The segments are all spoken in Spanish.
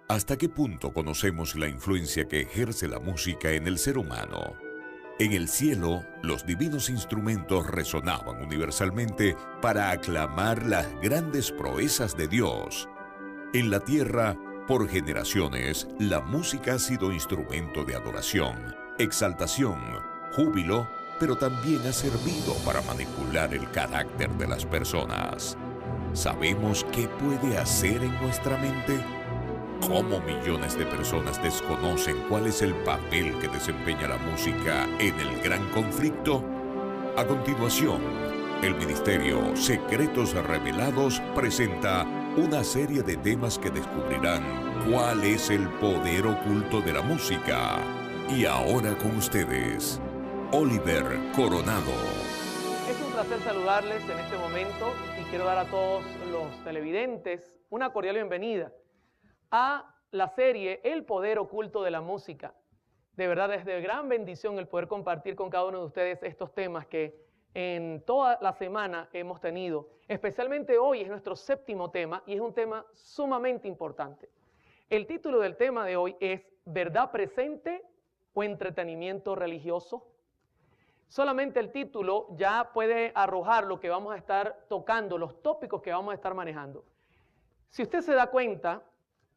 ¿Hasta qué punto conocemos la influencia que ejerce la música en el ser humano? En el cielo, los divinos instrumentos resonaban universalmente para aclamar las grandes proezas de Dios. En la tierra, por generaciones, la música ha sido instrumento de adoración, exaltación, júbilo, pero también ha servido para manipular el carácter de las personas. ¿Sabemos qué puede hacer en nuestra mente? ¿Cómo millones de personas desconocen cuál es el papel que desempeña la música en el gran conflicto? A continuación, el Ministerio Secretos Revelados presenta una serie de temas que descubrirán cuál es el poder oculto de la música. Y ahora con ustedes, Oliver Coronado. Es un placer saludarles en este momento y quiero dar a todos los televidentes una cordial bienvenida a la serie El Poder Oculto de la Música. De verdad es de gran bendición el poder compartir con cada uno de ustedes estos temas que en toda la semana hemos tenido. Especialmente hoy es nuestro séptimo tema y es un tema sumamente importante. El título del tema de hoy es ¿verdad presente o entretenimiento religioso? Solamente el título ya puede arrojar lo que vamos a estar tocando, los tópicos que vamos a estar manejando. Si usted se da cuenta,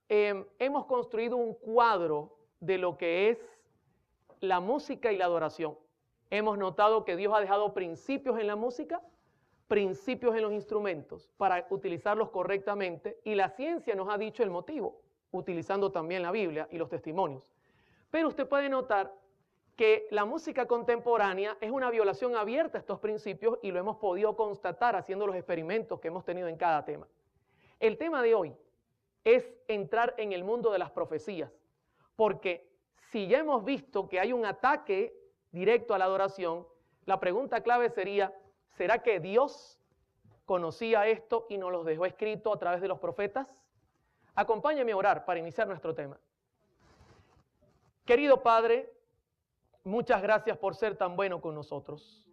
hemos construido un cuadro de lo que es la música y la adoración. Hemos notado que Dios ha dejado principios en la música, principios en los instrumentos para utilizarlos correctamente, y la ciencia nos ha dicho el motivo, utilizando también la Biblia y los testimonios. Pero usted puede notar que la música contemporánea es una violación abierta a estos principios y lo hemos podido constatar haciendo los experimentos que hemos tenido en cada tema. El tema de hoy es entrar en el mundo de las profecías, porque si ya hemos visto que hay un ataque directo a la adoración, la pregunta clave sería, ¿será que Dios conocía esto y nos lo dejó escrito a través de los profetas? Acompáñame a orar para iniciar nuestro tema. Querido Padre, muchas gracias por ser tan bueno con nosotros.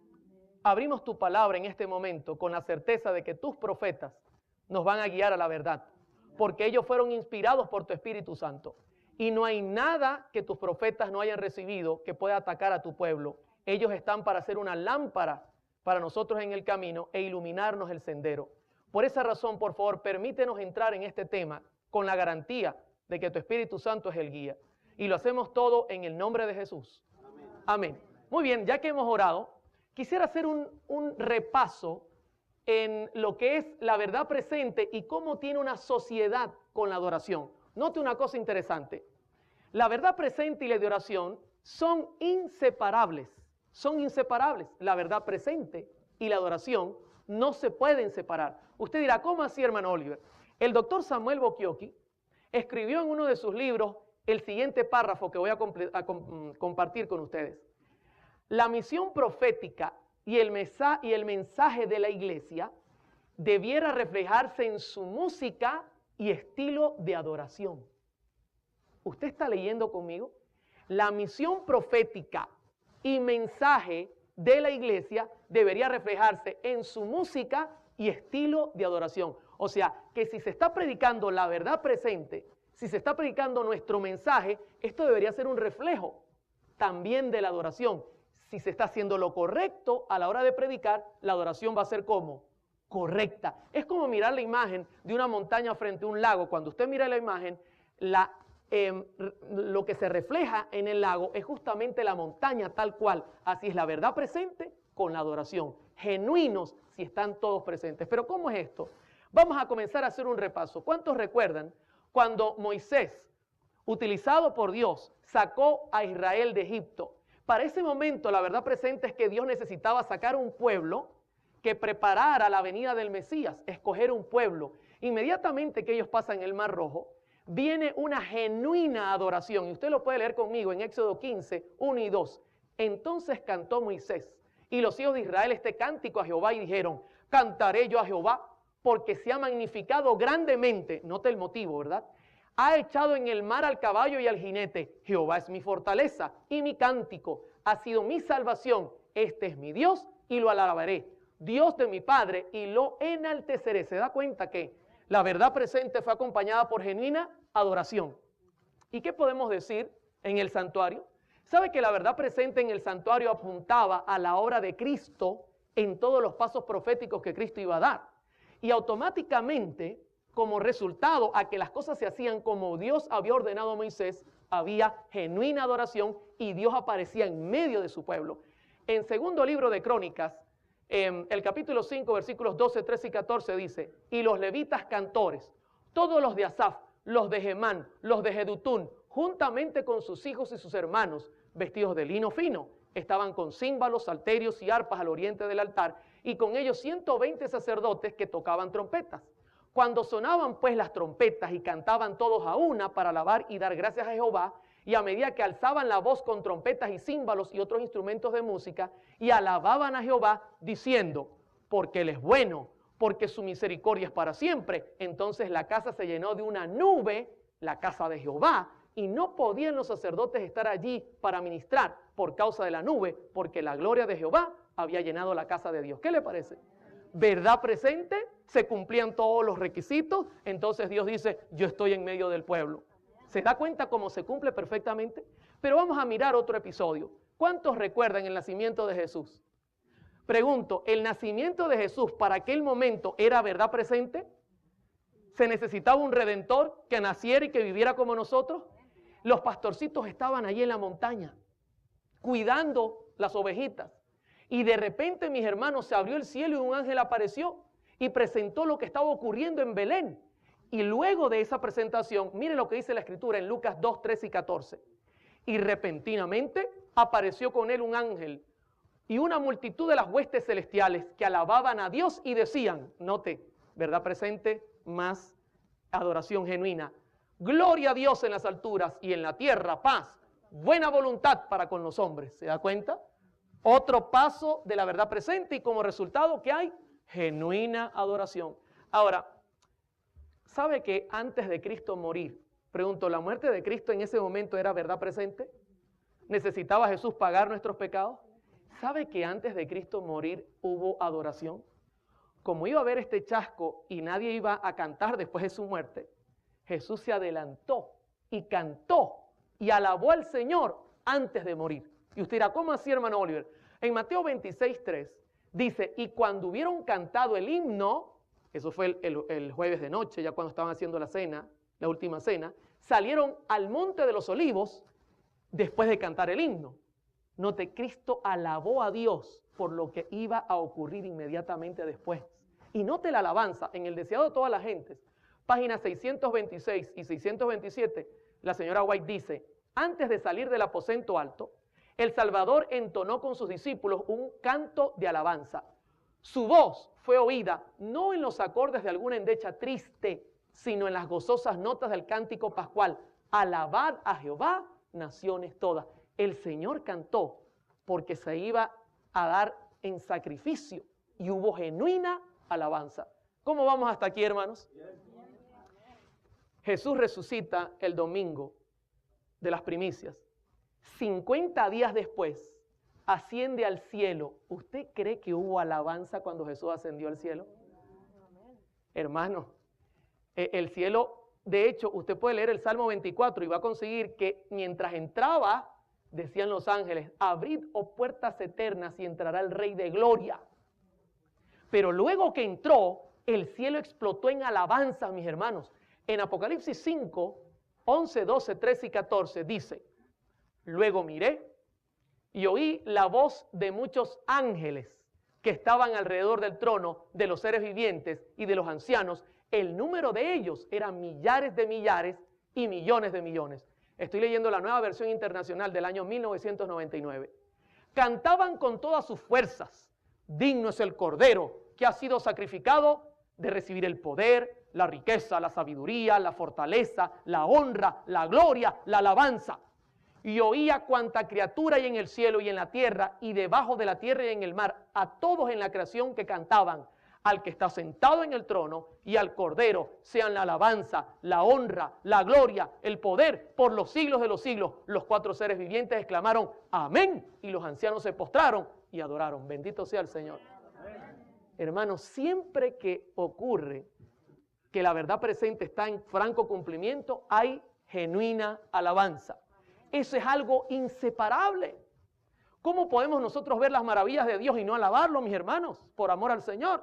Abrimos tu palabra en este momento con la certeza de que tus profetas nos van a guiar a la verdad, porque ellos fueron inspirados por tu Espíritu Santo. Y no hay nada que tus profetas no hayan recibido que pueda atacar a tu pueblo. Ellos están para ser una lámpara para nosotros en el camino e iluminarnos el sendero. Por esa razón, por favor, permítenos entrar en este tema con la garantía de que tu Espíritu Santo es el guía. Y lo hacemos todo en el nombre de Jesús. Amén. Muy bien, ya que hemos orado, quisiera hacer un repaso en lo que es la verdad presente y cómo tiene una sociedad con la adoración. Note una cosa interesante. La verdad presente y la adoración son inseparables. Son inseparables. La verdad presente y la adoración no se pueden separar. Usted dirá, ¿cómo así, hermano Oliver? El doctor Samuel Bokioki escribió en uno de sus libros el siguiente párrafo que voy a compartir con ustedes. La misión profética y el mensaje de la iglesia debiera reflejarse en su música y estilo de adoración. ¿Usted está leyendo conmigo? La misión profética y mensaje de la iglesia debería reflejarse en su música y estilo de adoración. O sea, que si se está predicando la verdad presente, si se está predicando nuestro mensaje, esto debería ser un reflejo también de la adoración. Si se está haciendo lo correcto a la hora de predicar, la adoración va a ser ¿cómo? Correcta. Es como mirar la imagen de una montaña frente a un lago. Cuando usted mira la imagen, lo que se refleja en el lago es justamente la montaña tal cual. Así es la verdad presente con la adoración. Genuinos si están todos presentes. Pero ¿cómo es esto? Vamos a comenzar a hacer un repaso. ¿Cuántos recuerdan cuando Moisés, utilizado por Dios, sacó a Israel de Egipto? Para ese momento la verdad presente es que Dios necesitaba sacar un pueblo que preparara la venida del Mesías, escoger un pueblo. Inmediatamente que ellos pasan el Mar Rojo, viene una genuina adoración. Y usted lo puede leer conmigo en Éxodo 15, 1 y 2. Entonces cantó Moisés y los hijos de Israel este cántico a Jehová y dijeron, cantaré yo a Jehová porque se ha magnificado grandemente. Note el motivo, ¿verdad? Ha echado en el mar al caballo y al jinete. Jehová es mi fortaleza y mi cántico. Ha sido mi salvación. Este es mi Dios y lo alabaré. Dios de mi Padre y lo enalteceré. ¿Se da cuenta que la verdad presente fue acompañada por genuina adoración? ¿Y qué podemos decir en el santuario? ¿Sabe que la verdad presente en el santuario apuntaba a la obra de Cristo en todos los pasos proféticos que Cristo iba a dar? Y automáticamente, como resultado a que las cosas se hacían como Dios había ordenado a Moisés, había genuina adoración y Dios aparecía en medio de su pueblo. En segundo libro de Crónicas, el capítulo 5, versículos 12, 13 y 14 dice, y los levitas cantores, todos los de Asaf, los de Gemán, los de Jedutún, juntamente con sus hijos y sus hermanos, vestidos de lino fino, estaban con címbalos, salterios y arpas al oriente del altar, y con ellos 120 sacerdotes que tocaban trompetas. Cuando sonaban pues las trompetas y cantaban todos a una para alabar y dar gracias a Jehová, y a medida que alzaban la voz con trompetas y címbalos y otros instrumentos de música, y alababan a Jehová diciendo, porque Él es bueno, porque su misericordia es para siempre, entonces la casa se llenó de una nube, la casa de Jehová, y no podían los sacerdotes estar allí para ministrar por causa de la nube, porque la gloria de Jehová había llenado la casa de Dios. ¿Qué le parece? ¿Verdad presente? Se cumplían todos los requisitos, entonces Dios dice, yo estoy en medio del pueblo. ¿Se da cuenta cómo se cumple perfectamente? Pero vamos a mirar otro episodio. ¿Cuántos recuerdan el nacimiento de Jesús? Pregunto, ¿el nacimiento de Jesús para aquel momento era verdad presente? ¿Se necesitaba un redentor que naciera y que viviera como nosotros? Los pastorcitos estaban allí en la montaña, cuidando las ovejitas. Y de repente, mis hermanos, se abrió el cielo y un ángel apareció y presentó lo que estaba ocurriendo en Belén. Y luego de esa presentación, mire lo que dice la Escritura en Lucas 2, 13 y 14. Y repentinamente apareció con él un ángel y una multitud de las huestes celestiales que alababan a Dios y decían, note, verdad presente, más adoración genuina. Gloria a Dios en las alturas y en la tierra paz, buena voluntad para con los hombres. ¿Se da cuenta? Otro paso de la verdad presente y como resultado, ¿qué hay? Genuina adoración. Ahora, ¿sabe que antes de Cristo morir, pregunto, ¿la muerte de Cristo en ese momento era verdad presente? ¿Necesitaba Jesús pagar nuestros pecados? ¿Sabe que antes de Cristo morir hubo adoración? Como iba a haber este chasco y nadie iba a cantar después de su muerte, Jesús se adelantó y cantó y alabó al Señor antes de morir. Y usted dirá, ¿cómo así, hermano Oliver? En Mateo 26, 3 dice, y cuando hubieron cantado el himno, eso fue el jueves de noche, ya cuando estaban haciendo la cena, la última cena, salieron al monte de los olivos después de cantar el himno. Note, Cristo alabó a Dios por lo que iba a ocurrir inmediatamente después. Y note la alabanza en el deseado de todas las gentes. Páginas 626 y 627, la señora White dice, antes de salir del aposento alto, el Salvador entonó con sus discípulos un canto de alabanza. Su voz fue oída no en los acordes de alguna endecha triste, sino en las gozosas notas del cántico pascual. Alabad a Jehová, naciones todas. El Señor cantó porque se iba a dar en sacrificio y hubo genuina alabanza. ¿Cómo vamos hasta aquí, hermanos? Jesús resucita el domingo de las primicias. 50 días después, asciende al cielo. ¿Usted cree que hubo alabanza cuando Jesús ascendió al cielo? Hermano, el cielo, de hecho, usted puede leer el Salmo 24 y va a conseguir que mientras entraba, decían los ángeles, abrid, oh puertas eternas, y entrará el Rey de Gloria. Pero luego que entró, el cielo explotó en alabanza, mis hermanos. En Apocalipsis 5, 11, 12, 13 y 14 dice, luego miré y oí la voz de muchos ángeles que estaban alrededor del trono, de los seres vivientes y de los ancianos. El número de ellos eran millares de millares y millones de millones. Estoy leyendo la Nueva Versión Internacional del año 1999. Cantaban con todas sus fuerzas, digno es el Cordero que ha sido sacrificado de recibir el poder, la riqueza, la sabiduría, la fortaleza, la honra, la gloria, la alabanza. Y oía cuanta criatura hay en el cielo y en la tierra y debajo de la tierra y en el mar, a todos en la creación que cantaban, al que está sentado en el trono y al Cordero, sean la alabanza, la honra, la gloria, el poder por los siglos de los siglos. Los cuatro seres vivientes exclamaron, amén, y los ancianos se postraron y adoraron. Bendito sea el Señor. Hermanos, siempre que ocurre que la verdad presente está en franco cumplimiento, hay genuina alabanza. Eso es algo inseparable. ¿Cómo podemos nosotros ver las maravillas de Dios y no alabarlo, mis hermanos, por amor al Señor?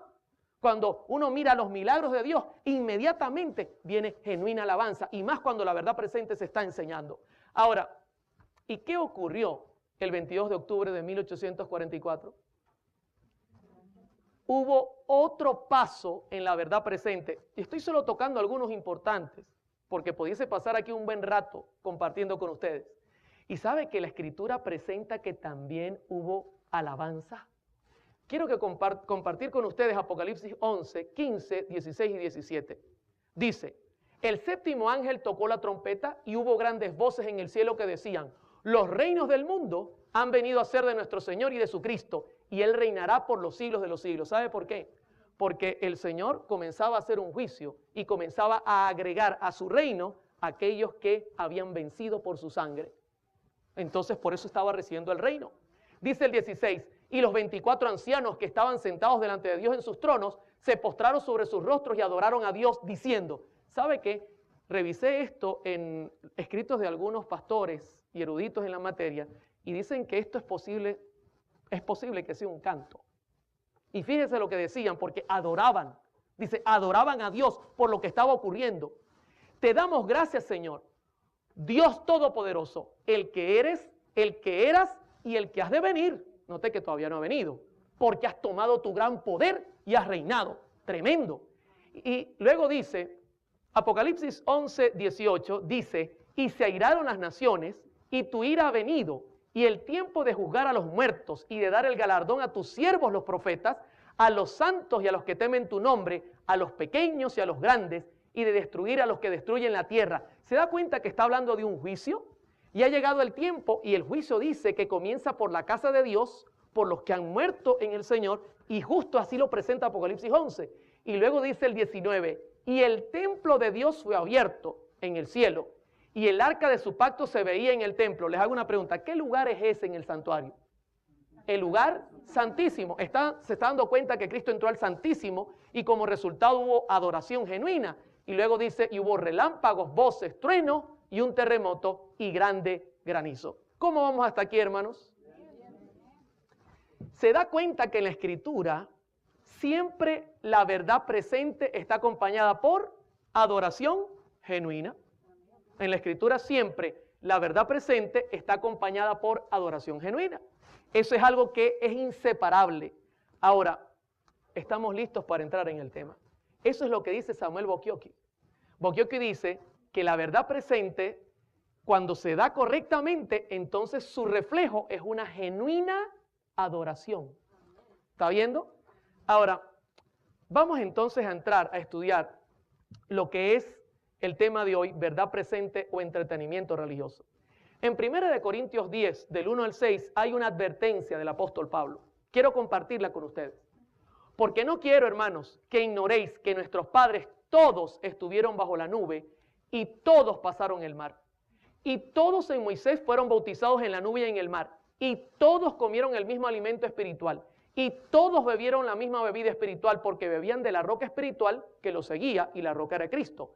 Cuando uno mira los milagros de Dios, inmediatamente viene genuina alabanza, y más cuando la verdad presente se está enseñando. Ahora, ¿y qué ocurrió el 22 de octubre de 1844? Hubo otro paso en la verdad presente. Y estoy solo tocando algunos importantes, porque pudiese pasar aquí un buen rato compartiendo con ustedes. Y sabe que la Escritura presenta que también hubo alabanza. Quiero que compartir con ustedes Apocalipsis 11, 15, 16 y 17. Dice, el séptimo ángel tocó la trompeta y hubo grandes voces en el cielo que decían, los reinos del mundo han venido a ser de nuestro Señor y de su Cristo, y Él reinará por los siglos de los siglos. ¿Sabe por qué? Porque el Señor comenzaba a hacer un juicio y comenzaba a agregar a su reino a aquellos que habían vencido por su sangre. Entonces por eso estaba recibiendo el reino. Dice el 16, y los 24 ancianos que estaban sentados delante de Dios en sus tronos, se postraron sobre sus rostros y adoraron a Dios diciendo, ¿sabe qué? Revisé esto en escritos de algunos pastores y eruditos en la materia y dicen que esto es posible que sea un canto. Y fíjese lo que decían, porque adoraban, dice, adoraban a Dios por lo que estaba ocurriendo. Te damos gracias, Señor, Dios Todopoderoso, el que eres, el que eras y el que has de venir. Note que todavía no ha venido, porque has tomado tu gran poder y has reinado. Tremendo. Y luego dice, Apocalipsis 11, 18, dice, y se airaron las naciones, y tu ira ha venido, y el tiempo de juzgar a los muertos, y de dar el galardón a tus siervos los profetas, a los santos y a los que temen tu nombre, a los pequeños y a los grandes, y de destruir a los que destruyen la tierra. ¿Se da cuenta que está hablando de un juicio? Y ha llegado el tiempo y el juicio dice que comienza por la casa de Dios, por los que han muerto en el Señor, y justo así lo presenta Apocalipsis 11. Y luego dice el 19, y el templo de Dios fue abierto en el cielo, y el arca de su pacto se veía en el templo. Les hago una pregunta, ¿qué lugar es ese en el santuario? El lugar santísimo. Se está dando cuenta que Cristo entró al santísimo y como resultado hubo adoración genuina. Y luego dice, y hubo relámpagos, voces, truenos, y un terremoto y grande granizo. ¿Cómo vamos hasta aquí, hermanos? Se da cuenta que en la Escritura siempre la verdad presente está acompañada por adoración genuina. En la Escritura siempre la verdad presente está acompañada por adoración genuina. Eso es algo que es inseparable. Ahora, estamos listos para entrar en el tema. Eso es lo que dice Samuel Bokioki. Bokioki dice que la verdad presente, cuando se da correctamente, entonces su reflejo es una genuina adoración. ¿Está viendo? Ahora, vamos entonces a entrar a estudiar lo que es el tema de hoy, verdad presente o entretenimiento religioso. En 1 Corintios 10, del 1 al 6, hay una advertencia del apóstol Pablo. Quiero compartirla con ustedes. Porque no quiero, hermanos, que ignoréis que nuestros padres todos estuvieron bajo la nube y todos pasaron el mar. Y todos en Moisés fueron bautizados en la nube y en el mar. Y todos comieron el mismo alimento espiritual. Y todos bebieron la misma bebida espiritual porque bebían de la roca espiritual que los seguía y la roca era Cristo.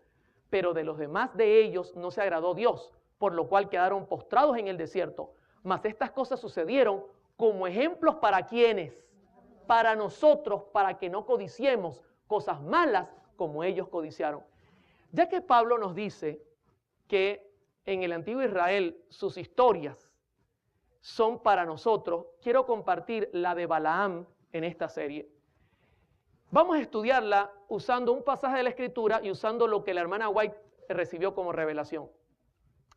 Pero de los demás de ellos no se agradó Dios, por lo cual quedaron postrados en el desierto. Mas estas cosas sucedieron como ejemplos para quienes, para nosotros, para que no codiciemos cosas malas como ellos codiciaron. Ya que Pablo nos dice que en el antiguo Israel sus historias son para nosotros, quiero compartir la de Balaam en esta serie. Vamos a estudiarla usando un pasaje de la Escritura y usando lo que la hermana White recibió como revelación.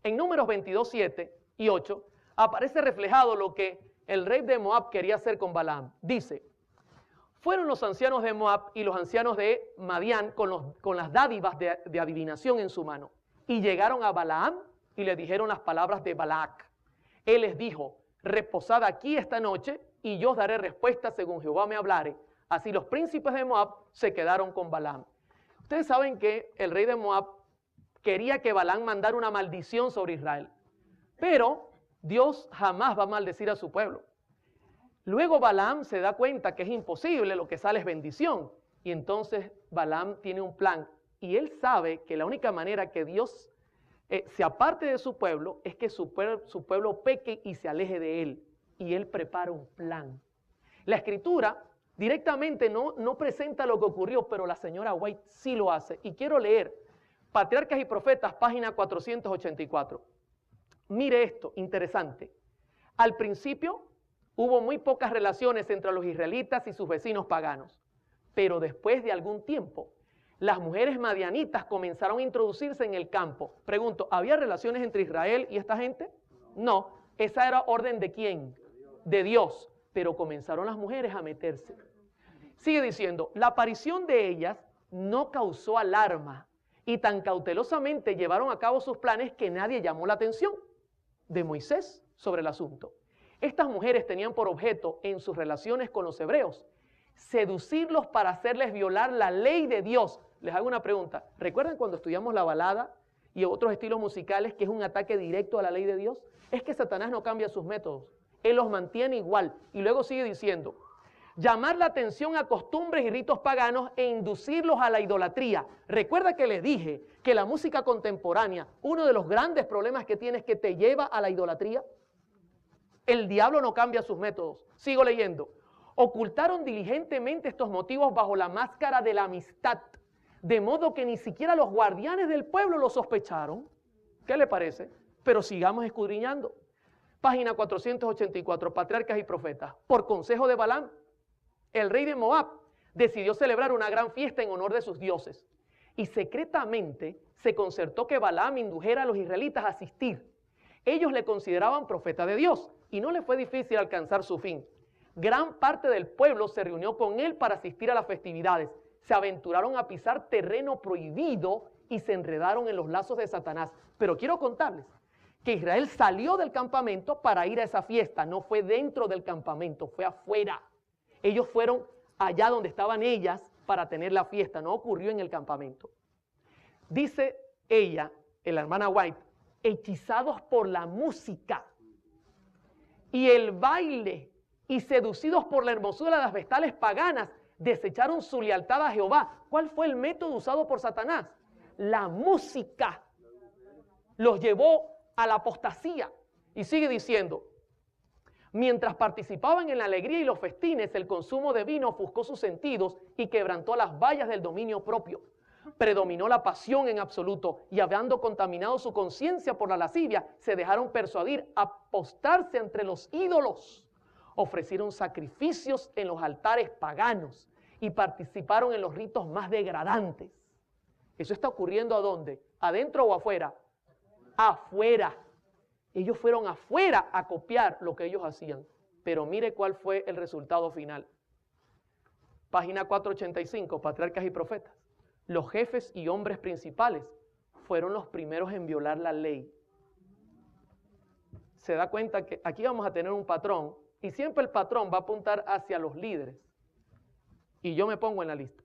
En Números 22, 7 y 8 aparece reflejado lo que el rey de Moab quería hacer con Balaam. Dice, fueron los ancianos de Moab y los ancianos de Madián con las dádivas de adivinación en su mano. Y llegaron a Balaam y le dijeron las palabras de Balac. Él les dijo, reposad aquí esta noche y yo os daré respuesta según Jehová me hablare. Así los príncipes de Moab se quedaron con Balaam. Ustedes saben que el rey de Moab quería que Balaam mandara una maldición sobre Israel. Pero Dios jamás va a maldecir a su pueblo. Luego Balaam se da cuenta que es imposible, lo que sale es bendición. Y entonces Balaam tiene un plan. Y él sabe que la única manera que Dios se aparte de su pueblo, es que su pueblo peque y se aleje de él. Y él prepara un plan. La escritura directamente no presenta lo que ocurrió, pero la señora White sí lo hace. Y quiero leer Patriarcas y Profetas, página 484. Mire esto, interesante. Al principio hubo muy pocas relaciones entre los israelitas y sus vecinos paganos, pero después de algún tiempo, las mujeres madianitas comenzaron a introducirse en el campo. Pregunto, ¿había relaciones entre Israel y esta gente? No, esa era orden ¿de quién? De Dios, pero comenzaron las mujeres a meterse. Sigue diciendo, la aparición de ellas no causó alarma y tan cautelosamente llevaron a cabo sus planes que nadie llamó la atención de Moisés sobre el asunto. Estas mujeres tenían por objeto en sus relaciones con los hebreos seducirlos para hacerles violar la ley de Dios. Les hago una pregunta. ¿Recuerdan cuando estudiamos la balada y otros estilos musicales que es un ataque directo a la ley de Dios? Es que Satanás no cambia sus métodos. Él los mantiene igual. Y luego sigue diciendo, llamar la atención a costumbres y ritos paganos e inducirlos a la idolatría. Recuerda que les dije que la música contemporánea, uno de los grandes problemas que tiene es que te lleva a la idolatría. El diablo no cambia sus métodos. Sigo leyendo. Ocultaron diligentemente estos motivos bajo la máscara de la amistad, de modo que ni siquiera los guardianes del pueblo lo sospecharon. ¿Qué le parece? Pero sigamos escudriñando. Página 484, Patriarcas y Profetas. Por consejo de Balaam, el rey de Moab decidió celebrar una gran fiesta en honor de sus dioses. Y secretamente se concertó que Balaam indujera a los israelitas a asistir. Ellos le consideraban profeta de Dios y no le fue difícil alcanzar su fin. Gran parte del pueblo se reunió con él para asistir a las festividades. Se aventuraron a pisar terreno prohibido y se enredaron en los lazos de Satanás. Pero quiero contarles que Israel salió del campamento para ir a esa fiesta. No fue dentro del campamento, fue afuera. Ellos fueron allá donde estaban ellas para tener la fiesta. No ocurrió en el campamento. Dice ella, la hermana White, hechizados por la música y el baile y seducidos por la hermosura de las vestales paganas, desecharon su lealtad a Jehová. ¿Cuál fue el método usado por Satanás? La música los llevó a la apostasía. Y sigue diciendo, mientras participaban en la alegría y los festines, el consumo de vino ofuscó sus sentidos y quebrantó las vallas del dominio propio. Predominó la pasión en absoluto y habiendo contaminado su conciencia por la lascivia, se dejaron persuadir a postrarse entre los ídolos. Ofrecieron sacrificios en los altares paganos y participaron en los ritos más degradantes. ¿Eso está ocurriendo a dónde? ¿Adentro o afuera? Afuera. Ellos fueron afuera a copiar lo que ellos hacían. Pero mire cuál fue el resultado final. Página 485, Patriarcas y Profetas. Los jefes y hombres principales fueron los primeros en violar la ley. Se da cuenta que aquí vamos a tener un patrón y siempre el patrón va a apuntar hacia los líderes. Y yo me pongo en la lista.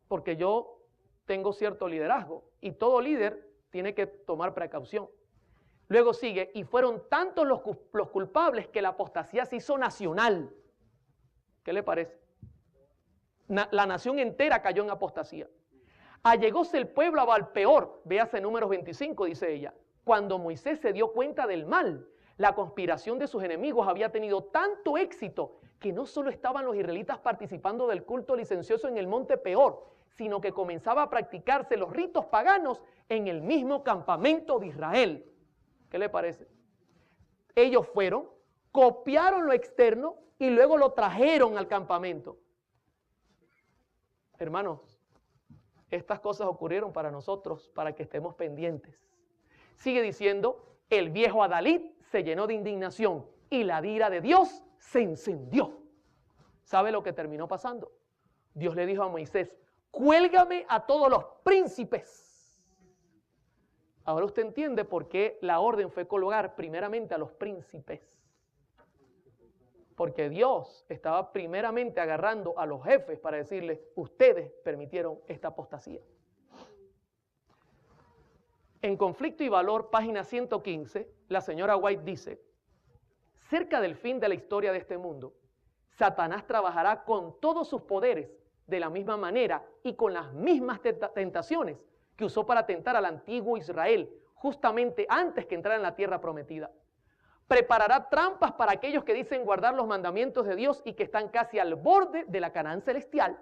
Porque yo tengo cierto liderazgo y todo líder tiene que tomar precaución. Luego sigue, y fueron tantos los culpables que la apostasía se hizo nacional. ¿Qué le parece? La nación entera cayó en apostasía. Allegóse el pueblo a Baalpeor, véase Números 25, dice ella. Cuando Moisés se dio cuenta del mal, la conspiración de sus enemigos había tenido tanto éxito que no solo estaban los israelitas participando del culto licencioso en el monte Peor, sino que comenzaba a practicarse los ritos paganos en el mismo campamento de Israel. ¿Qué le parece? Ellos fueron, copiaron lo externo y luego lo trajeron al campamento. Hermanos, estas cosas ocurrieron para nosotros, para que estemos pendientes. Sigue diciendo, el viejo Adalid se llenó de indignación y la ira de Dios se encendió. ¿Sabe lo que terminó pasando? Dios le dijo a Moisés, cuélgame a todos los príncipes. Ahora usted entiende por qué la orden fue colgar primeramente a los príncipes. Porque Dios estaba primeramente agarrando a los jefes para decirles, ustedes permitieron esta apostasía. En Conflicto y Valor, página 115, la señora White dice, cerca del fin de la historia de este mundo, Satanás trabajará con todos sus poderes de la misma manera y con las mismas tentaciones que usó para tentar al antiguo Israel justamente antes que entrar en la tierra prometida. Preparará trampas para aquellos que dicen guardar los mandamientos de Dios y que están casi al borde de la Canaán celestial.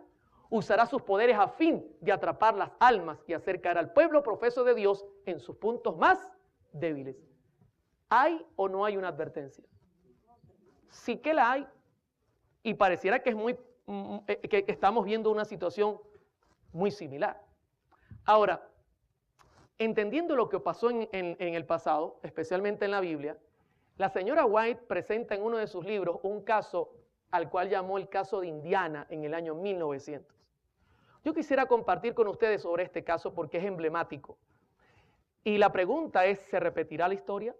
Usará sus poderes a fin de atrapar las almas y hacer caer al pueblo profeso de Dios en sus puntos más débiles. ¿Hay o no hay una advertencia? Sí que la hay. Y pareciera que que estamos viendo una situación muy similar. Ahora, entendiendo lo que pasó en el pasado, especialmente en la Biblia, la señora White presenta en uno de sus libros un caso al cual llamó el caso de Indiana en el año 1900. Yo quisiera compartir con ustedes sobre este caso porque es emblemático. Y la pregunta es, ¿se repetirá la historia?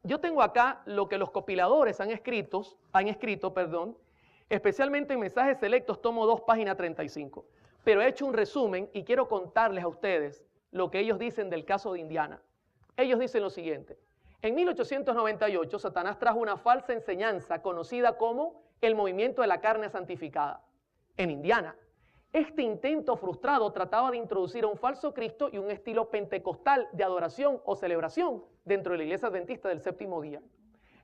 Yo tengo acá lo que los compiladores han escrito, especialmente en Mensajes Selectos, tomo 2, página 35. Pero he hecho un resumen y quiero contarles a ustedes lo que ellos dicen del caso de Indiana. Ellos dicen lo siguiente. En 1898, Satanás trajo una falsa enseñanza conocida como el movimiento de la carne santificada en Indiana. Este intento frustrado trataba de introducir a un falso Cristo y un estilo pentecostal de adoración o celebración dentro de la iglesia adventista del séptimo día.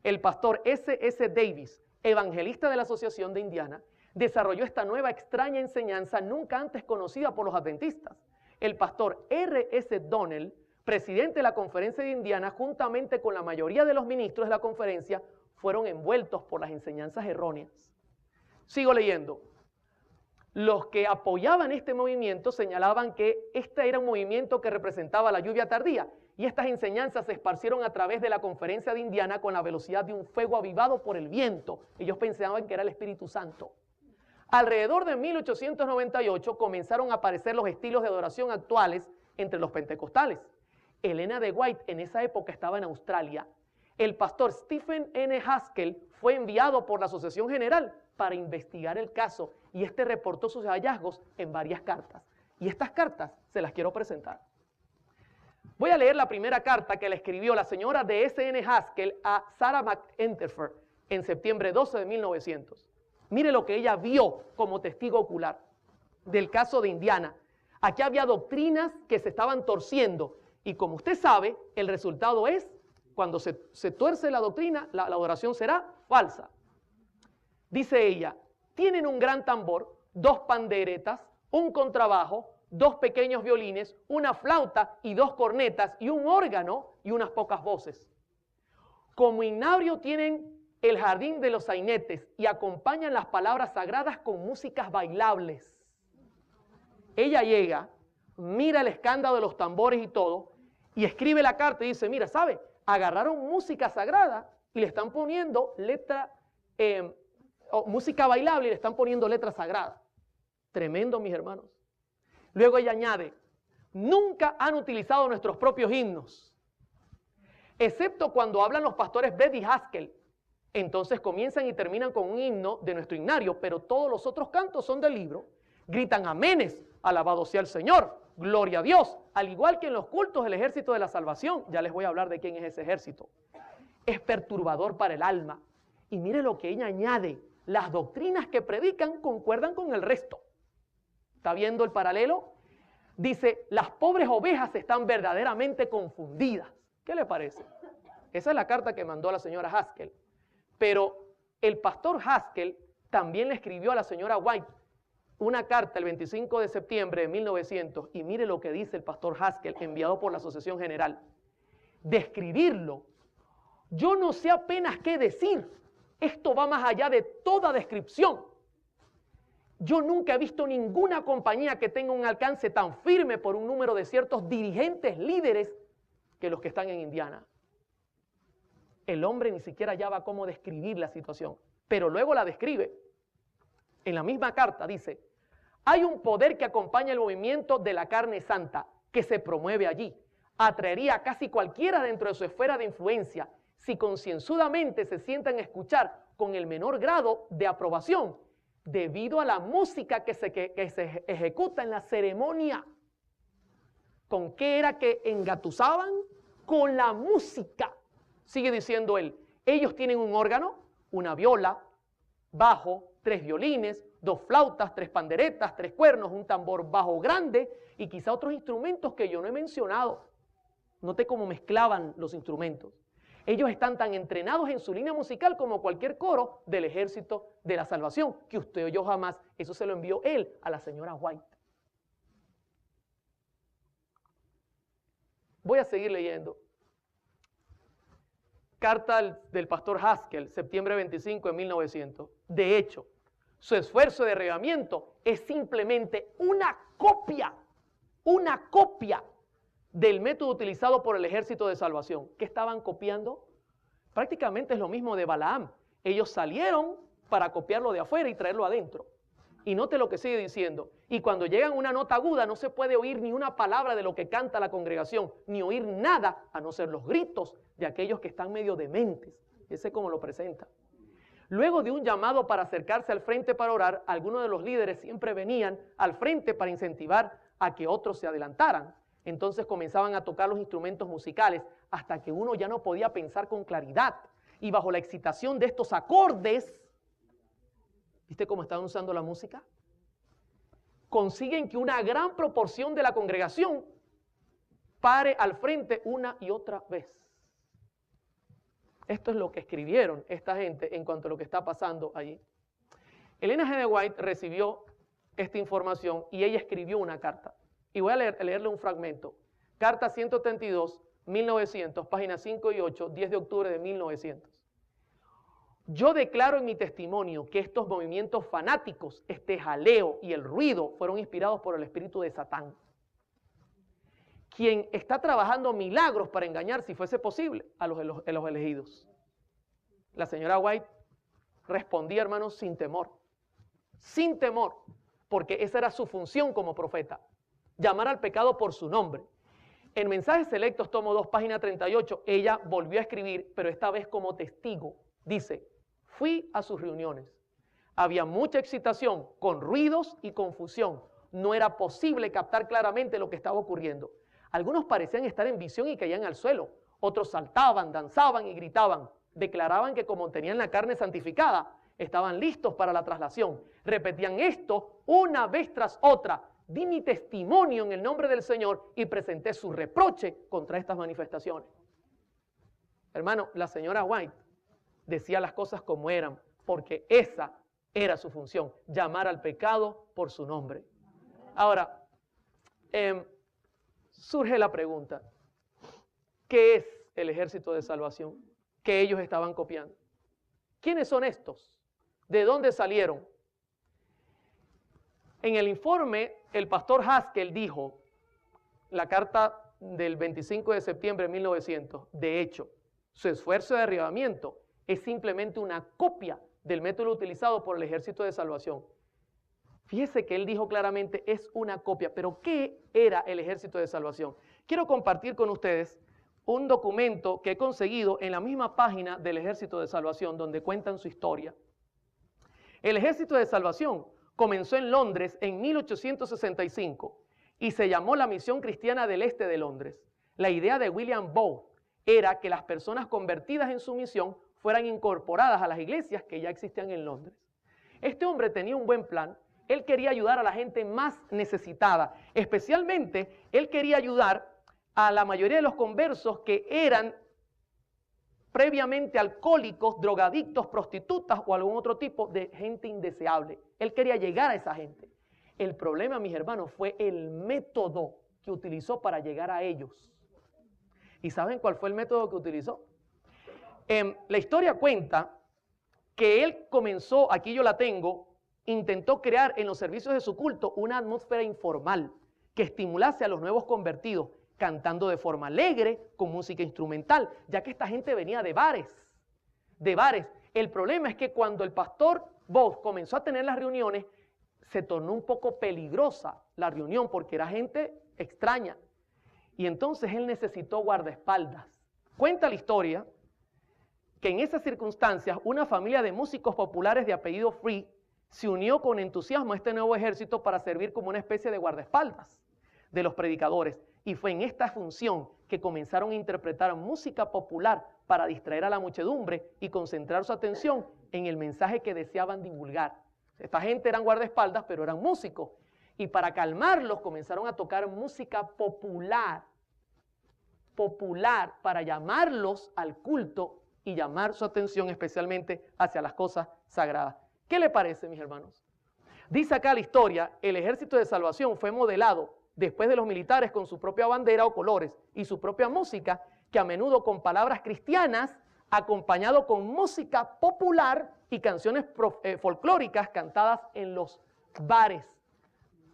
El pastor S.S. Davis, evangelista de la Asociación de Indiana, desarrolló esta nueva extraña enseñanza nunca antes conocida por los adventistas. El pastor R.S. Donnell, presidente de la Conferencia de Indiana, juntamente con la mayoría de los ministros de la conferencia, fueron envueltos por las enseñanzas erróneas. Sigo leyendo. Los que apoyaban este movimiento señalaban que este era un movimiento que representaba la lluvia tardía y estas enseñanzas se esparcieron a través de la Conferencia de Indiana con la velocidad de un fuego avivado por el viento. Ellos pensaban que era el Espíritu Santo. Alrededor de 1898 comenzaron a aparecer los estilos de adoración actuales entre los pentecostales. Elena de White en esa época estaba en Australia. El pastor Stephen N. Haskell fue enviado por la Asociación General para investigar el caso y este reportó sus hallazgos en varias cartas. Y estas cartas se las quiero presentar. Voy a leer la primera carta que le escribió la señora de S.N. Haskell a Sarah McEnteffer en septiembre 12 de 1900. Mire lo que ella vio como testigo ocular del caso de Indiana. Aquí había doctrinas que se estaban torciendo y como usted sabe, el resultado es, cuando se tuerce la doctrina, la adoración será falsa. Dice ella, tienen un gran tambor, 2 panderetas, un contrabajo, 2 pequeños violines, una flauta y 2 cornetas y un órgano y unas pocas voces. Como himnario tienen el jardín de los sainetes y acompañan las palabras sagradas con músicas bailables. Ella llega, mira el escándalo de los tambores y todo, y escribe la carta y dice, mira, ¿sabe? Agarraron música sagrada y le están poniendo letra, música bailable y le están poniendo letra sagrada. Tremendo, mis hermanos. Luego ella añade, nunca han utilizado nuestros propios himnos, excepto cuando hablan los pastores Brett y Haskell. Entonces comienzan y terminan con un himno de nuestro himnario, pero todos los otros cantos son del libro. Gritan aménes, alabado sea el Señor, gloria a Dios, al igual que en los cultos del ejército de la salvación. Ya les voy a hablar de quién es ese ejército. Es perturbador para el alma. Y mire lo que ella añade, las doctrinas que predican concuerdan con el resto. ¿Está viendo el paralelo? Dice, las pobres ovejas están verdaderamente confundidas. ¿Qué le parece? Esa es la carta que mandó la señora Haskell. Pero el pastor Haskell también le escribió a la señora White una carta el 25 de septiembre de 1900 y mire lo que dice el pastor Haskell enviado por la Asociación General. Describirlo, yo no sé apenas qué decir. Esto va más allá de toda descripción. Yo nunca he visto ninguna compañía que tenga un alcance tan firme por un número de ciertos dirigentes líderes que los que están en Indiana. El hombre ni siquiera hallaba cómo describir la situación, pero luego la describe. En la misma carta dice, hay un poder que acompaña el movimiento de la carne santa que se promueve allí. Atraería a casi cualquiera dentro de su esfera de influencia si concienzudamente se sientan a escuchar con el menor grado de aprobación debido a la música que se ejecuta en la ceremonia. ¿Con qué era que engatusaban? Con la música. Sigue diciendo él, ellos tienen un órgano, una viola, bajo, 3 violines, 2 flautas, 3 panderetas, 3 cuernos, un tambor bajo grande y quizá otros instrumentos que yo no he mencionado. Noté cómo mezclaban los instrumentos. Ellos están tan entrenados en su línea musical como cualquier coro del Ejército de la Salvación, que usted o yo jamás. Eso se lo envió él a la señora White. Voy a seguir leyendo. Carta del pastor Haskell, septiembre 25 de 1900. De hecho, su esfuerzo de arreglamiento es simplemente una copia del método utilizado por el Ejército de Salvación. ¿Qué estaban copiando? Prácticamente es lo mismo de Balaam. Ellos salieron para copiarlo de afuera y traerlo adentro. Y note lo que sigue diciendo. Y cuando llegan a una nota aguda no se puede oír ni una palabra de lo que canta la congregación, ni oír nada a no ser los gritos de aquellos que están medio dementes. Ese es como lo presenta. Luego de un llamado para acercarse al frente para orar, algunos de los líderes siempre venían al frente para incentivar a que otros se adelantaran. Entonces comenzaban a tocar los instrumentos musicales hasta que uno ya no podía pensar con claridad. Y bajo la excitación de estos acordes, ¿viste cómo estaban usando la música? Consiguen que una gran proporción de la congregación pare al frente una y otra vez. Esto es lo que escribieron esta gente en cuanto a lo que está pasando allí. Elena G. de White recibió esta información y ella escribió una carta. Y voy a leerle un fragmento. Carta 132, 1900, páginas 5 y 8, 10 de octubre de 1900. Yo declaro en mi testimonio que estos movimientos fanáticos, este jaleo y el ruido fueron inspirados por el espíritu de Satán, quien está trabajando milagros para engañar, si fuese posible, a los elegidos. La señora White respondía, hermanos, sin temor, porque esa era su función como profeta, llamar al pecado por su nombre. En Mensajes Selectos, tomo 2, página 38, ella volvió a escribir, pero esta vez como testigo. Dice, fui a sus reuniones. Había mucha excitación, con ruidos y confusión. No era posible captar claramente lo que estaba ocurriendo. Algunos parecían estar en visión y caían al suelo. Otros saltaban, danzaban y gritaban. Declaraban que como tenían la carne santificada, estaban listos para la traslación. Repetían esto una vez tras otra. Di mi testimonio en el nombre del Señor y presenté su reproche contra estas manifestaciones. Hermano, la señora White decía las cosas como eran, porque esa era su función, llamar al pecado por su nombre. Ahora, surge la pregunta, ¿qué es el Ejército de Salvación que ellos estaban copiando? ¿Quiénes son estos? ¿De dónde salieron? En el informe, el pastor Haskell dijo, la carta del 25 de septiembre de 1900, de hecho, su esfuerzo de derribamiento es simplemente una copia del método utilizado por el Ejército de Salvación. Fíjese que él dijo claramente, es una copia, pero ¿qué era el Ejército de Salvación? Quiero compartir con ustedes un documento que he conseguido en la misma página del Ejército de Salvación, donde cuentan su historia. El Ejército de Salvación comenzó en Londres en 1865 y se llamó la Misión Cristiana del Este de Londres. La idea de William Booth era que las personas convertidas en su misión fueran incorporadas a las iglesias que ya existían en Londres. Este hombre tenía un buen plan. Él quería ayudar a la gente más necesitada. Especialmente, él quería ayudar a la mayoría de los conversos que eran previamente alcohólicos, drogadictos, prostitutas o algún otro tipo de gente indeseable. Él quería llegar a esa gente. El problema, mis hermanos, fue el método que utilizó para llegar a ellos. ¿Y saben cuál fue el método que utilizó? La historia cuenta que él comenzó, aquí yo la tengo, intentó crear en los servicios de su culto una atmósfera informal que estimulase a los nuevos convertidos, cantando de forma alegre, con música instrumental, ya que esta gente venía de bares. El problema es que cuando el pastor Booth comenzó a tener las reuniones, se tornó un poco peligrosa la reunión porque era gente extraña. Y entonces él necesitó guardaespaldas. Cuenta la historia que en esas circunstancias una familia de músicos populares de apellido Free se unió con entusiasmo a este nuevo ejército para servir como una especie de guardaespaldas de los predicadores. Y fue en esta función que comenzaron a interpretar música popular para distraer a la muchedumbre y concentrar su atención en el mensaje que deseaban divulgar. Esta gente eran guardaespaldas, pero eran músicos. Y para calmarlos comenzaron a tocar música popular. popular para llamarlos al culto y llamar su atención especialmente hacia las cosas sagradas. ¿Qué le parece, mis hermanos? Dice acá la historia, el ejército de salvación fue modelado después de los militares con su propia bandera o colores y su propia música, que a menudo con palabras cristianas, acompañado con música popular y canciones folclóricas cantadas en los bares.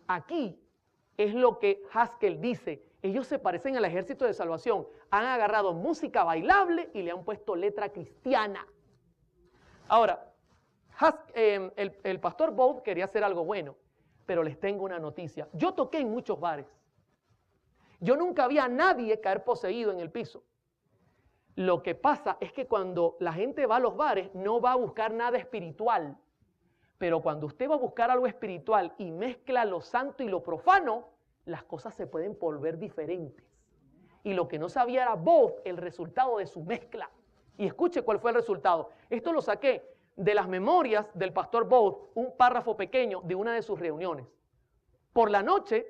Aquí es lo que Haskell dice. Ellos se parecen al ejército de salvación. Han agarrado música bailable y le han puesto letra cristiana. Ahora, el pastor Bowles quería hacer algo bueno, pero les tengo una noticia. Yo toqué en muchos bares. Yo nunca vi a nadie caer poseído en el piso. Lo que pasa es que cuando la gente va a los bares no va a buscar nada espiritual. Pero cuando usted va a buscar algo espiritual y mezcla lo santo y lo profano, las cosas se pueden volver diferentes. Y lo que no sabía era Bowles, el resultado de su mezcla. Y escuche cuál fue el resultado. Esto lo saqué de las memorias del pastor Bowles, un párrafo pequeño de una de sus reuniones. Por la noche,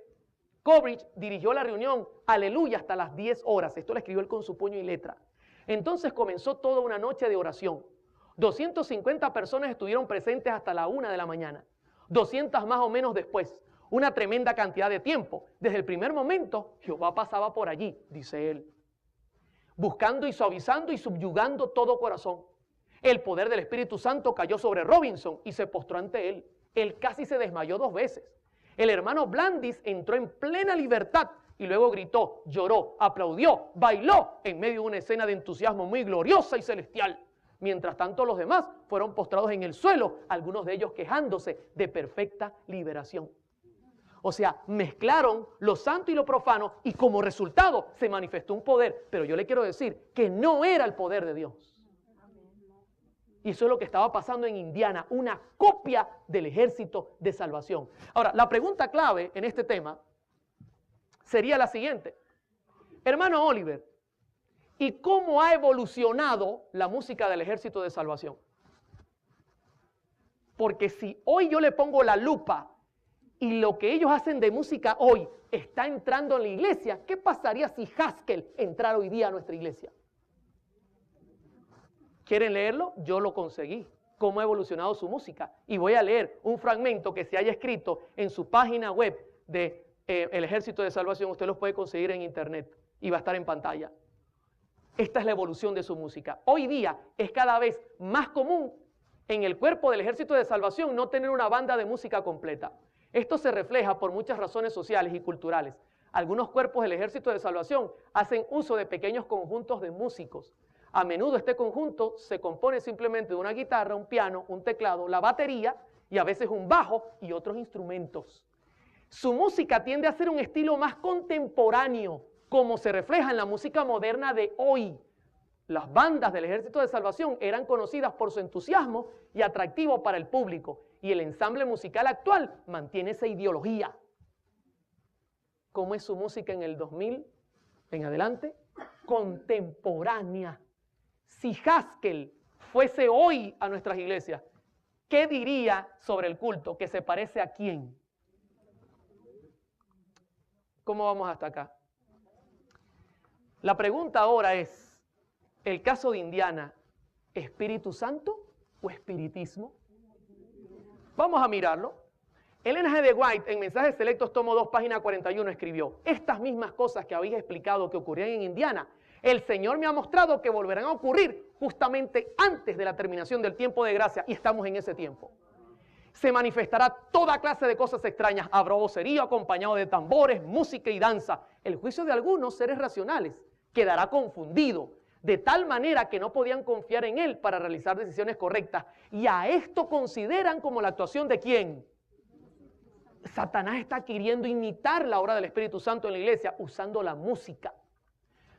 Coleridge dirigió la reunión, aleluya, hasta las 10 horas. Esto lo escribió él con su puño y letra. Entonces comenzó toda una noche de oración. 250 personas estuvieron presentes hasta la 1 de la mañana. 200 más o menos después. Una tremenda cantidad de tiempo. Desde el primer momento, Jehová pasaba por allí, dice él, buscando y suavizando y subyugando todo corazón. El poder del Espíritu Santo cayó sobre Robinson y se postró ante él. Él casi se desmayó 2 veces. El hermano Blandis entró en plena libertad y luego gritó, lloró, aplaudió, bailó en medio de una escena de entusiasmo muy gloriosa y celestial. Mientras tanto, los demás fueron postrados en el suelo, algunos de ellos quejándose de perfecta liberación. O sea, mezclaron lo santo y lo profano y como resultado se manifestó un poder. Pero yo le quiero decir que no era el poder de Dios. Y eso es lo que estaba pasando en Indiana, una copia del ejército de salvación. Ahora, la pregunta clave en este tema sería la siguiente. Hermano Oliver, ¿y cómo ha evolucionado la música del ejército de salvación? Porque si hoy yo le pongo la lupa y lo que ellos hacen de música hoy está entrando en la iglesia, ¿qué pasaría si Haskell entrara hoy día a nuestra iglesia? ¿Quieren leerlo? Yo lo conseguí. Cómo ha evolucionado su música. Y voy a leer un fragmento que se haya escrito en su página web de el Ejército de Salvación. Usted los puede conseguir en internet y va a estar en pantalla. Esta es la evolución de su música. Hoy día es cada vez más común en el cuerpo del Ejército de Salvación no tener una banda de música completa. Esto se refleja por muchas razones sociales y culturales. Algunos cuerpos del Ejército de Salvación hacen uso de pequeños conjuntos de músicos. A menudo este conjunto se compone simplemente de una guitarra, un piano, un teclado, la batería y a veces un bajo y otros instrumentos. Su música tiende a ser un estilo más contemporáneo, como se refleja en la música moderna de hoy. Las bandas del Ejército de Salvación eran conocidas por su entusiasmo y atractivo para el público, y el ensamble musical actual mantiene esa ideología. ¿Cómo es su música en el 2000 en adelante? Contemporánea. Si Haskell fuese hoy a nuestras iglesias, ¿qué diría sobre el culto? ¿Que se parece a quién? ¿Cómo vamos hasta acá? La pregunta ahora es, ¿el caso de Indiana, Espíritu Santo o espiritismo? Vamos a mirarlo. Ellen G. de White, en Mensajes Selectos, tomo 2, página 41, escribió, estas mismas cosas que habéis explicado que ocurrían en Indiana, el Señor me ha mostrado que volverán a ocurrir justamente antes de la terminación del tiempo de gracia, y estamos en ese tiempo. Se manifestará toda clase de cosas extrañas, habrá vocerío acompañado de tambores, música y danza. El juicio de algunos seres racionales quedará confundido, de tal manera que no podían confiar en él para realizar decisiones correctas. Y a esto consideran como la actuación de ¿quién? Satanás está queriendo imitar la obra del Espíritu Santo en la iglesia usando la música.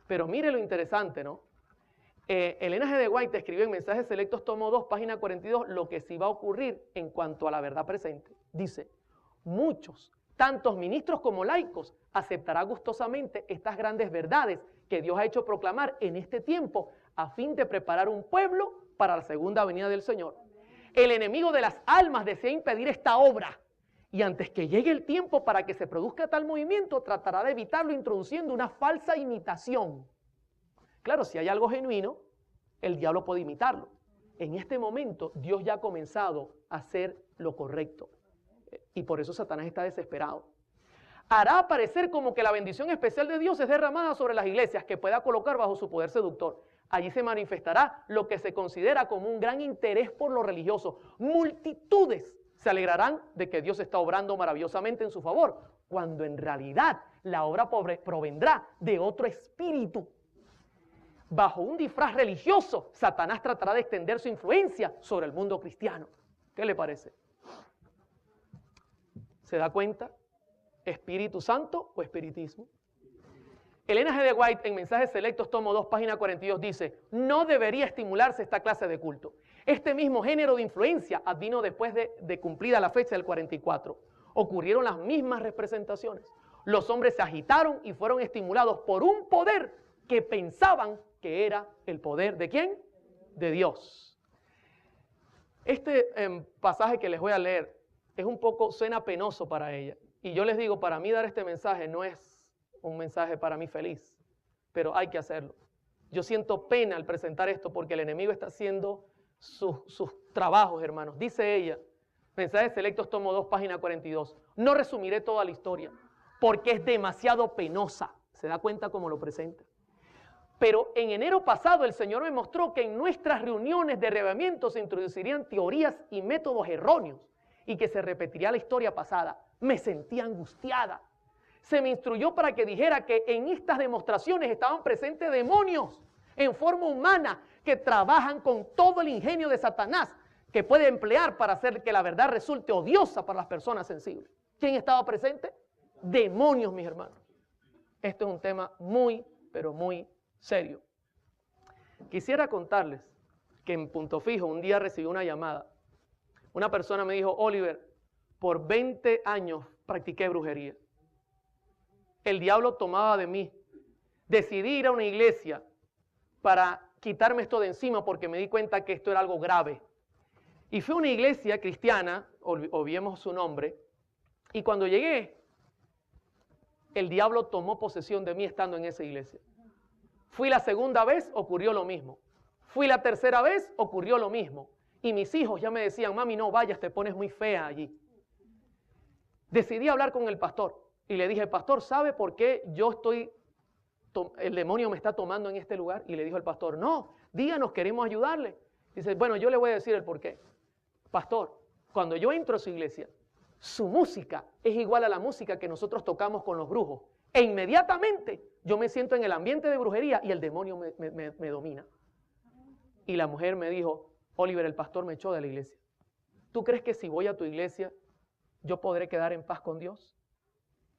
Pero mire lo interesante, ¿no? Ellen G. de White escribió en Mensajes Selectos, tomo 2, página 42, lo que sí va a ocurrir en cuanto a la verdad presente. Dice, muchos, tantos ministros como laicos, aceptarán gustosamente estas grandes verdades que Dios ha hecho proclamar en este tiempo a fin de preparar un pueblo para la segunda venida del Señor. El enemigo de las almas desea impedir esta obra y antes que llegue el tiempo para que se produzca tal movimiento, tratará de evitarlo introduciendo una falsa imitación. Claro, si hay algo genuino, el diablo puede imitarlo. En este momento, Dios ya ha comenzado a hacer lo correcto. Y por eso Satanás está desesperado. Hará parecer como que la bendición especial de Dios es derramada sobre las iglesias que pueda colocar bajo su poder seductor. Allí se manifestará lo que se considera como un gran interés por lo religioso. Multitudes se alegrarán de que Dios está obrando maravillosamente en su favor, cuando en realidad la obra provendrá de otro espíritu. Bajo un disfraz religioso, Satanás tratará de extender su influencia sobre el mundo cristiano. ¿Qué le parece? ¿Se da cuenta? ¿Espíritu Santo o espiritismo? Elena G. de White, en Mensajes Selectos, tomo 2, página 42, dice: no debería estimularse esta clase de culto. Este mismo género de influencia advino después de cumplida la fecha del 44. Ocurrieron las mismas representaciones. Los hombres se agitaron y fueron estimulados por un poder que pensaban que era el poder ¿de quién? De Dios. Este pasaje que les voy a leer es un poco, suena penoso para ella. Y yo les digo, para mí dar este mensaje no es un mensaje para mí feliz, pero hay que hacerlo. Yo siento pena al presentar esto porque el enemigo está haciendo sus trabajos, hermanos. Dice ella, Mensajes Selectos, tomo 2, página 42. No resumiré toda la historia porque es demasiado penosa. ¿Se da cuenta cómo lo presenta? Pero en enero pasado el Señor me mostró que en nuestras reuniones de reavivamiento se introducirían teorías y métodos erróneos y que se repetiría la historia pasada. Me sentía angustiada. Se me instruyó para que dijera que en estas demostraciones estaban presentes demonios en forma humana que trabajan con todo el ingenio de Satanás que puede emplear para hacer que la verdad resulte odiosa para las personas sensibles. ¿Quién estaba presente? Demonios, mis hermanos. Esto es un tema muy, pero muy serio. Quisiera contarles que en Punto Fijo un día recibí una llamada. Una persona me dijo: Oliver, por 20 años practiqué brujería. El diablo tomaba de mí. Decidí ir a una iglesia para quitarme esto de encima porque me di cuenta que esto era algo grave. Y fui a una iglesia cristiana, olvidemos su nombre, y cuando llegué, el diablo tomó posesión de mí estando en esa iglesia. Fui la segunda vez, ocurrió lo mismo. Fui la tercera vez, ocurrió lo mismo. Y mis hijos ya me decían: mami, no vayas, te pones muy fea allí. Decidí hablar con el pastor y le dije: pastor, ¿sabe por qué el demonio me está tomando en este lugar? Y le dijo el pastor: no, díganos, queremos ayudarle. Dice: bueno, yo le voy a decir el por qué. Pastor, cuando yo entro a su iglesia, su música es igual a la música que nosotros tocamos con los brujos. E inmediatamente yo me siento en el ambiente de brujería y el demonio me domina. Y la mujer me dijo: Oliver, el pastor me echó de la iglesia. ¿Tú crees que si voy a tu iglesia yo podré quedar en paz con Dios?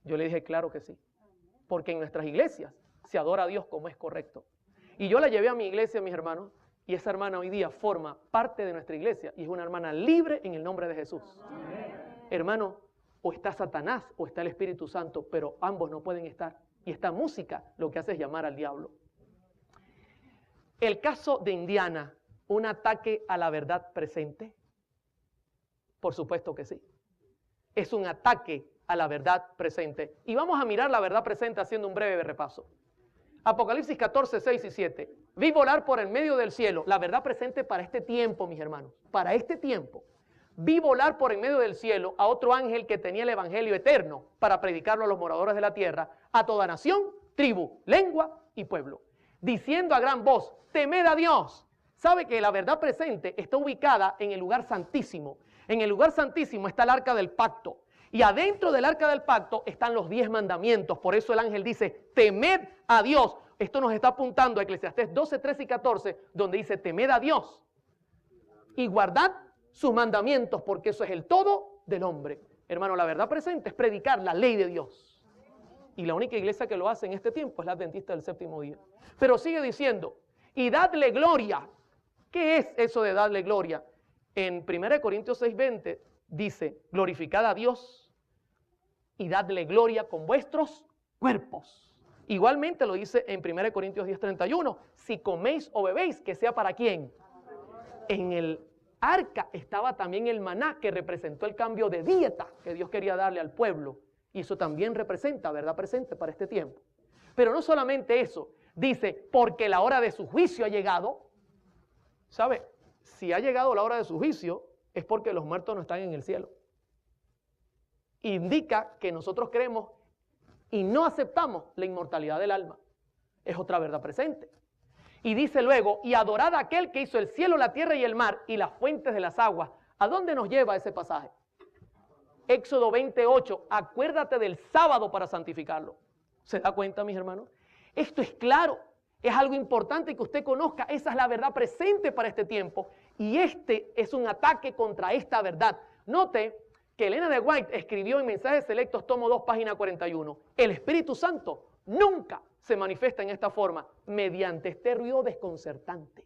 Yo le dije: claro que sí. Porque en nuestras iglesias se adora a Dios como es correcto. Y yo la llevé a mi iglesia, mis hermanos, y esa hermana hoy día forma parte de nuestra iglesia y es una hermana libre en el nombre de Jesús. Amén. Hermano, o está Satanás o está el Espíritu Santo, pero ambos no pueden estar. Y esta música lo que hace es llamar al diablo. El caso de Indiana, ¿un ataque a la verdad presente? Por supuesto que sí. Es un ataque a la verdad presente. Y vamos a mirar la verdad presente haciendo un breve repaso. Apocalipsis 14, 6 y 7. Vi volar por el medio del cielo. La verdad presente para este tiempo, mis hermanos. Para este tiempo. Vi volar por el medio del cielo a otro ángel que tenía el evangelio eterno para predicarlo a los moradores de la tierra, a toda nación, tribu, lengua y pueblo. Diciendo a gran voz: temed a Dios. Sabe que la verdad presente está ubicada en el lugar santísimo. En el lugar santísimo está el arca del pacto. Y adentro del arca del pacto están los 10 mandamientos. Por eso el ángel dice: temed a Dios. Esto nos está apuntando a Eclesiastés 12, 13 y 14, donde dice: temed a Dios y guardad sus mandamientos, porque eso es el todo del hombre. Hermano, la verdad presente es predicar la ley de Dios. Y la única iglesia que lo hace en este tiempo es la Adventista del Séptimo Día. Pero sigue diciendo: y dadle gloria. ¿Qué es eso de darle gloria? En 1 Corintios 6:20 dice: glorificad a Dios y dadle gloria con vuestros cuerpos. Igualmente lo dice en 1 Corintios 10:31: si coméis o bebéis, que sea para quién. En el arca estaba también el maná, que representó el cambio de dieta que Dios quería darle al pueblo. Y eso también representa verdad presente para este tiempo. Pero no solamente eso, dice, porque la hora de su juicio ha llegado. ¿Sabe? Si ha llegado la hora de su juicio, es porque los muertos no están en el cielo. Indica que nosotros creemos y no aceptamos la inmortalidad del alma. Es otra verdad presente. Y dice luego, y adorad a aquel que hizo el cielo, la tierra y el mar y las fuentes de las aguas. ¿A dónde nos lleva ese pasaje? Éxodo 28, acuérdate del sábado para santificarlo. ¿Se da cuenta, mis hermanos? Esto es claro, es algo importante que usted conozca. Esa es la verdad presente para este tiempo y este es un ataque contra esta verdad. Note que Elena de White escribió en Mensajes Selectos, tomo 2, página 41. El Espíritu Santo nunca se manifiesta en esta forma mediante este ruido desconcertante.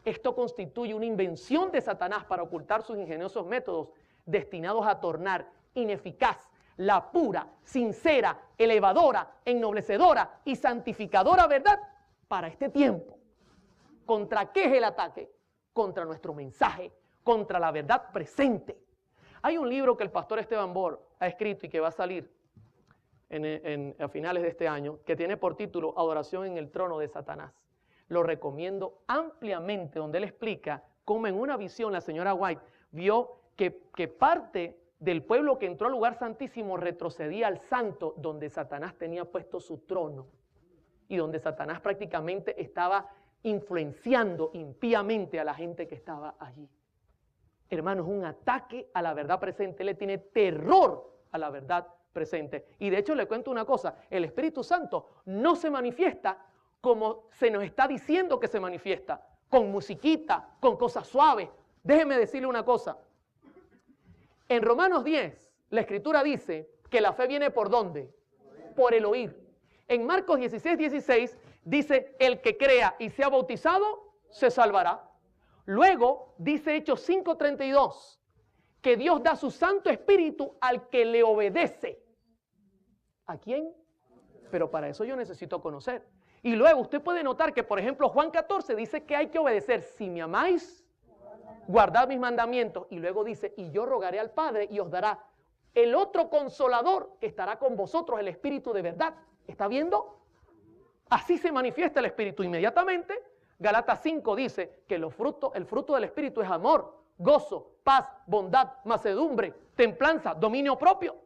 Esto constituye una invención de Satanás para ocultar sus ingeniosos métodos destinados a tornar ineficaz la pura, sincera, elevadora, ennoblecedora y santificadora verdad para este tiempo. ¿Contra qué es el ataque? Contra nuestro mensaje, contra la verdad presente. Hay un libro que el pastor Esteban Bor ha escrito y que va a salir a finales de este año, que tiene por título Adoración en el trono de Satanás. Lo recomiendo ampliamente, donde él explica cómo en una visión la señora White vio que parte del pueblo que entró al lugar santísimo retrocedía al santo donde Satanás tenía puesto su trono y donde Satanás prácticamente estaba influenciando impíamente a la gente que estaba allí. Hermanos, un ataque a la verdad presente. Él le tiene terror a la verdad presente. Y de hecho le cuento una cosa, el Espíritu Santo no se manifiesta como se nos está diciendo que se manifiesta, con musiquita, con cosas suaves. Déjeme decirle una cosa. En Romanos 10, la Escritura dice que la fe viene ¿por dónde? Por el oír. En Marcos 16, 16 dice, el que crea y sea bautizado, se salvará. Luego dice Hechos 5:32, que Dios da su Santo Espíritu al que le obedece. ¿A quién? Pero para eso yo necesito conocer. Y luego usted puede notar que, por ejemplo, Juan 14 dice que hay que obedecer. Si me amáis, guardad mis mandamientos. Y luego dice, y yo rogaré al Padre y os dará el otro consolador que estará con vosotros, el Espíritu de verdad. ¿Está viendo? Así se manifiesta el Espíritu inmediatamente. Galatas 5 dice que el fruto del Espíritu es amor, gozo, paz, bondad, mansedumbre, templanza, dominio propio.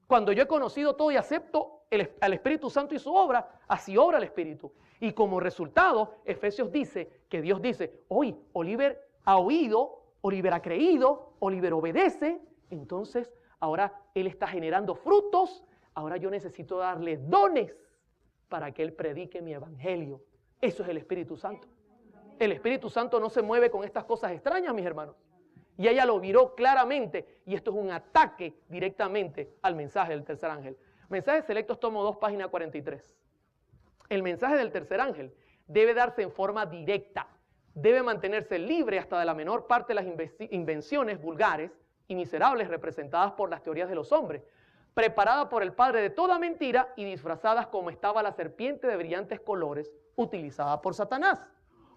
Cuando yo he conocido todo y acepto al Espíritu Santo y su obra, así obra el Espíritu. Y como resultado, Efesios dice que Dios dice, hoy Oliver ha oído, Oliver ha creído, Oliver obedece, entonces ahora él está generando frutos, ahora yo necesito darle dones para que él predique mi evangelio. Eso es el Espíritu Santo. El Espíritu Santo no se mueve con estas cosas extrañas, mis hermanos. Y ella lo miró claramente, y esto es un ataque directamente al mensaje del tercer ángel. Mensajes Selectos, tomo 2, página 43. El mensaje del tercer ángel debe darse en forma directa, debe mantenerse libre hasta de la menor parte de las invenciones vulgares y miserables representadas por las teorías de los hombres, preparada por el padre de toda mentira y disfrazadas como estaba la serpiente de brillantes colores utilizada por Satanás,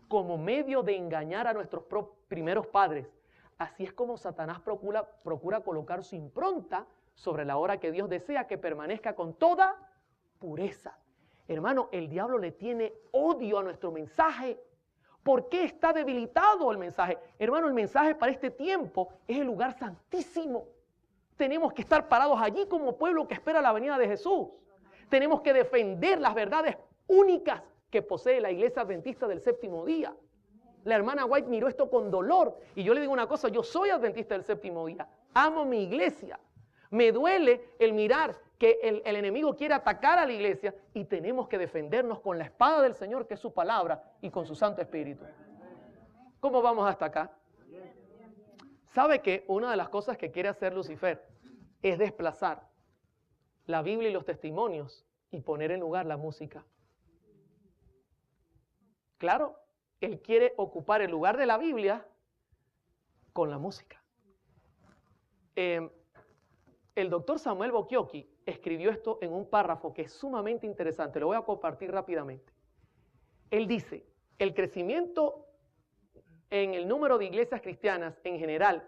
como medio de engañar a nuestros primeros padres. Así es como Satanás procura colocar su impronta sobre la obra que Dios desea que permanezca con toda pureza. Hermano, el diablo le tiene odio a nuestro mensaje. ¿Por qué está debilitado el mensaje? Hermano, el mensaje para este tiempo es el lugar santísimo. Tenemos que estar parados allí como pueblo que espera la venida de Jesús. Tenemos que defender las verdades únicas que posee la iglesia adventista del séptimo día. La hermana White miró esto con dolor. Y yo le digo una cosa, yo soy adventista del séptimo día. Amo mi iglesia. Me duele el mirar que el enemigo quiere atacar a la iglesia y tenemos que defendernos con la espada del Señor, que es su palabra, y con su Santo Espíritu. ¿Cómo vamos hasta acá? ¿Sabe que una de las cosas que quiere hacer Lucifer es desplazar la Biblia y los testimonios y poner en lugar la música? Claro, él quiere ocupar el lugar de la Biblia con la música. El doctor Samuel Bocchiocchi escribió esto en un párrafo que es sumamente interesante. Lo voy a compartir rápidamente. Él dice, el crecimiento en el número de iglesias cristianas en general,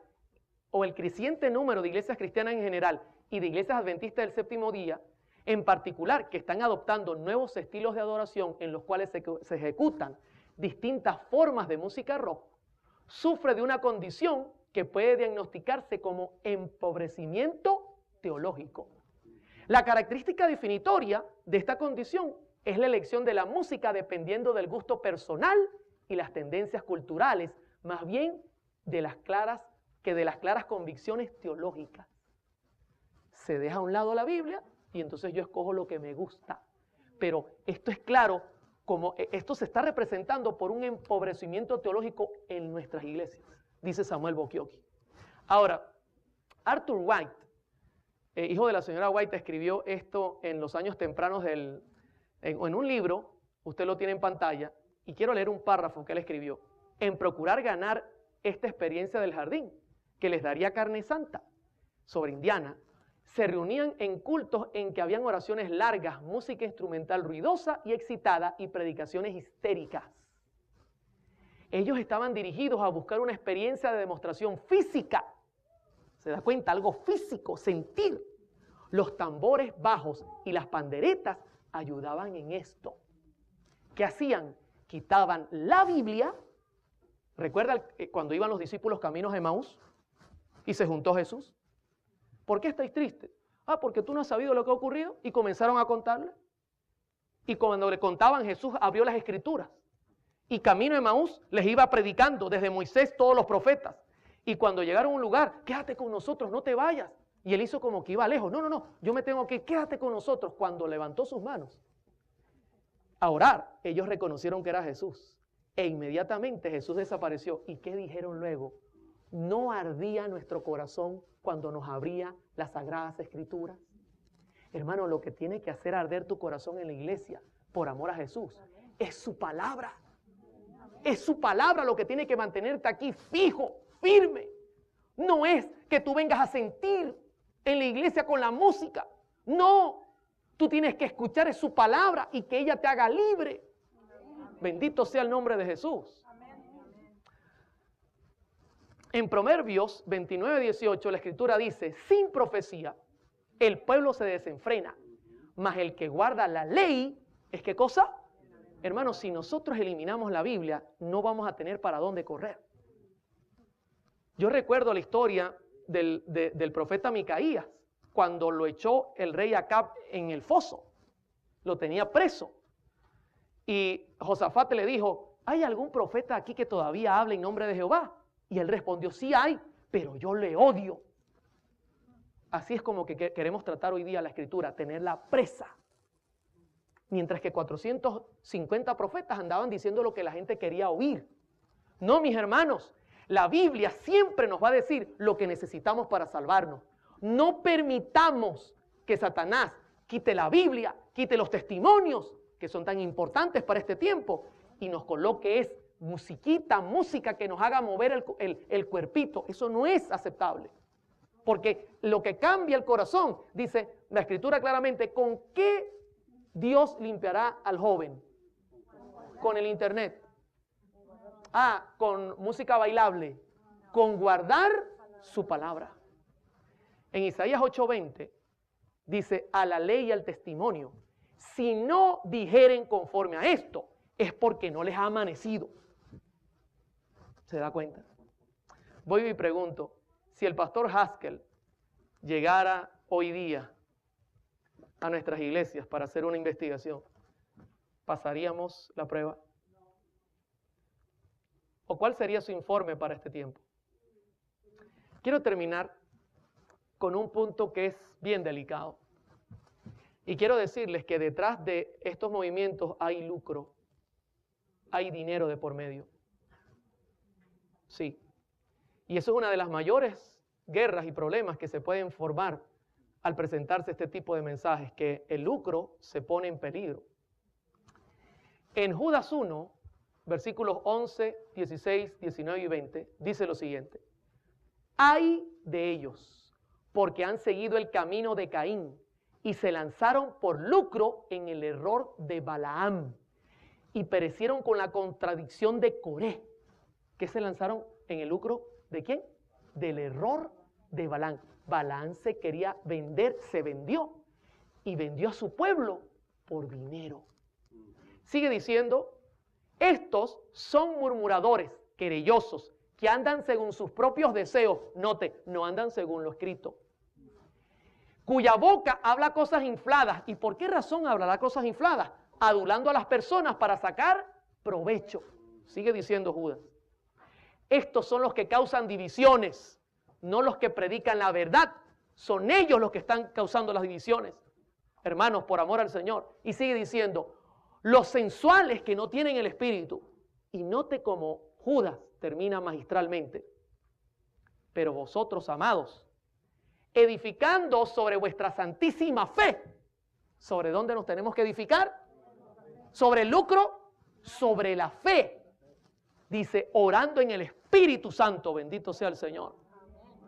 o el creciente número de iglesias cristianas en general y de iglesias adventistas del séptimo día, en particular que están adoptando nuevos estilos de adoración en los cuales se ejecutan distintas formas de música rock, sufre de una condición que puede diagnosticarse como empobrecimiento teológico. La característica definitoria de esta condición es la elección de la música dependiendo del gusto personal y las tendencias culturales, más bien de las claras convicciones teológicas. Se deja a un lado la Biblia y entonces yo escojo lo que me gusta. Pero esto es claro, como esto se está representando por un empobrecimiento teológico en nuestras iglesias, dice Samuel Bokioki. Ahora, Arthur White, hijo de la señora White, escribió esto en los años tempranos en un libro, usted lo tiene en pantalla, y quiero leer un párrafo que él escribió. En procurar ganar esta experiencia del jardín, que les daría carne santa, sobre Indiana, se reunían en cultos en que habían oraciones largas, música instrumental ruidosa y excitada y predicaciones histéricas. Ellos estaban dirigidos a buscar una experiencia de demostración física. ¿Se da cuenta? Algo físico, sentir. Los tambores bajos y las panderetas ayudaban en esto. ¿Qué hacían? Quitaban la Biblia. ¿Recuerda cuando iban los discípulos caminos de Emaús y se juntó Jesús? ¿Por qué estáis tristes? Ah, porque tú no has sabido lo que ha ocurrido. Y comenzaron a contarle. Y cuando le contaban, Jesús abrió las escrituras. Y camino de Emaús les iba predicando desde Moisés todos los profetas. Y cuando llegaron a un lugar, quédate con nosotros, no te vayas. Y él hizo como que iba lejos. No, yo me tengo que ir, quédate con nosotros. Cuando levantó sus manos a orar, ellos reconocieron que era Jesús. E inmediatamente Jesús desapareció. ¿Y qué dijeron luego? ¿No ardía nuestro corazón cuando nos abría las Sagradas Escrituras? Hermano, lo que tiene que hacer arder tu corazón en la iglesia, por amor a Jesús, es su palabra. Es su palabra lo que tiene que mantenerte aquí fijo, firme. No es que tú vengas a sentir en la iglesia con la música. No, tú tienes que escuchar es su palabra y que ella te haga libre. Bendito sea el nombre de Jesús. En Proverbios 29:18 la escritura dice, sin profecía el pueblo se desenfrena, mas el que guarda la ley, ¿es qué cosa? Hermanos, si nosotros eliminamos la Biblia, no vamos a tener para dónde correr. Yo recuerdo la historia del profeta Micaías, cuando lo echó el rey Acab en el foso, lo tenía preso. Y Josafat le dijo, ¿hay algún profeta aquí que todavía habla en nombre de Jehová? Y él respondió, sí hay, pero yo le odio. Así es como que queremos tratar hoy día la escritura, tenerla presa. Mientras que 450 profetas andaban diciendo lo que la gente quería oír. No, mis hermanos, la Biblia siempre nos va a decir lo que necesitamos para salvarnos. No permitamos que Satanás quite la Biblia, quite los testimonios que son tan importantes para este tiempo y nos coloque música que nos haga mover el cuerpito. Eso no es aceptable. Porque lo que cambia el corazón, dice la escritura claramente, ¿con qué Dios limpiará al joven? Con el internet. Con música bailable. Con guardar su palabra. En Isaías 8:20 dice, a la ley y al testimonio, si no dijeren conforme a esto, es porque no les ha amanecido. ¿Se da cuenta? Voy y pregunto, si el pastor Haskell llegara hoy día a nuestras iglesias para hacer una investigación, ¿pasaríamos la prueba? ¿O cuál sería su informe para este tiempo? Quiero terminar con un punto que es bien delicado. Y quiero decirles que detrás de estos movimientos hay lucro, hay dinero de por medio. Sí. Y eso es una de las mayores guerras y problemas que se pueden formar al presentarse este tipo de mensajes, que el lucro se pone en peligro. En Judas 1, versículos 11, 16, 19 y 20, dice lo siguiente. Ay de ellos, porque han seguido el camino de Caín y se lanzaron por lucro en el error de Balaam y perecieron con la contradicción de Coré. ¿Qué se lanzaron en el lucro de quién? Del error de Balaam. Balaam se quería vender, se vendió. y vendió a su pueblo por dinero. Sigue diciendo, estos son murmuradores, querellosos, que andan según sus propios deseos. Note, no andan según lo escrito. Cuya boca habla cosas infladas. ¿Y por qué razón hablará cosas infladas? Adulando a las personas para sacar provecho. Sigue diciendo Judas. Estos son los que causan divisiones, no los que predican la verdad. Son ellos los que están causando las divisiones. Hermanos, por amor al Señor. Y sigue diciendo, los sensuales que no tienen el Espíritu. Y note cómo Judas termina magistralmente. Pero vosotros, amados, edificando sobre vuestra santísima fe. ¿Sobre dónde nos tenemos que edificar? Sobre el lucro, sobre la fe. Dice, orando en el Espíritu Santo, bendito sea el Señor.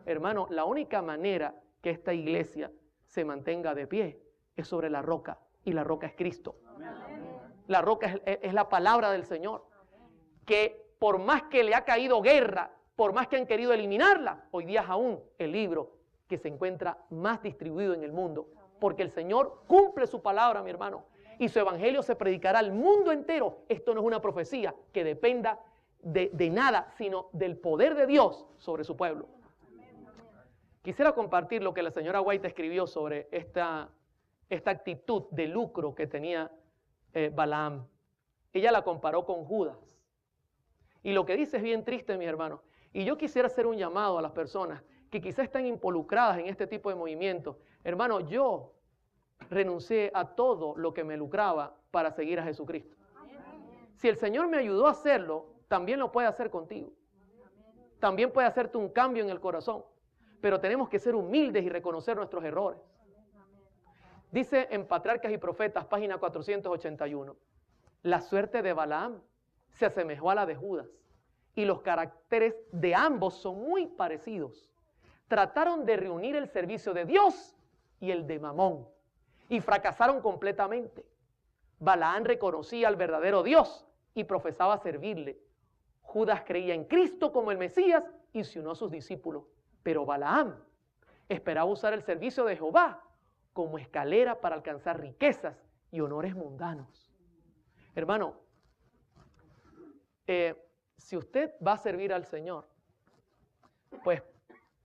Hermano, la única manera que esta iglesia se mantenga de pie es sobre la roca, y la roca es Cristo. La roca es la palabra del Señor, que por más que le ha caído guerra, por más que han querido eliminarla, hoy día es aún el libro que se encuentra más distribuido en el mundo, porque el Señor cumple su palabra, mi hermano, y su evangelio se predicará al mundo entero. Esto no es una profecía que dependa de nada, sino del poder de Dios sobre su pueblo. Quisiera compartir lo que la señora White escribió sobre esta actitud de lucro que tenía Balaam. Ella la comparó con Judas. Y lo que dice es bien triste, mi hermano. Y yo quisiera hacer un llamado a las personas que quizás están involucradas en este tipo de movimientos. Hermano, yo renuncié a todo lo que me lucraba para seguir a Jesucristo. Si el Señor me ayudó a hacerlo, también lo puede hacer contigo. También puede hacerte un cambio en el corazón. Pero tenemos que ser humildes y reconocer nuestros errores. Dice en Patriarcas y Profetas, página 481, la suerte de Balaam se asemejó a la de Judas, y los caracteres de ambos son muy parecidos. Trataron de reunir el servicio de Dios y el de Mamón, y fracasaron completamente. Balaam reconocía al verdadero Dios y profesaba servirle. Judas creía en Cristo como el Mesías y se unió a sus discípulos. Pero Balaam esperaba usar el servicio de Jehová como escalera para alcanzar riquezas y honores mundanos. Hermano, si usted va a servir al Señor, pues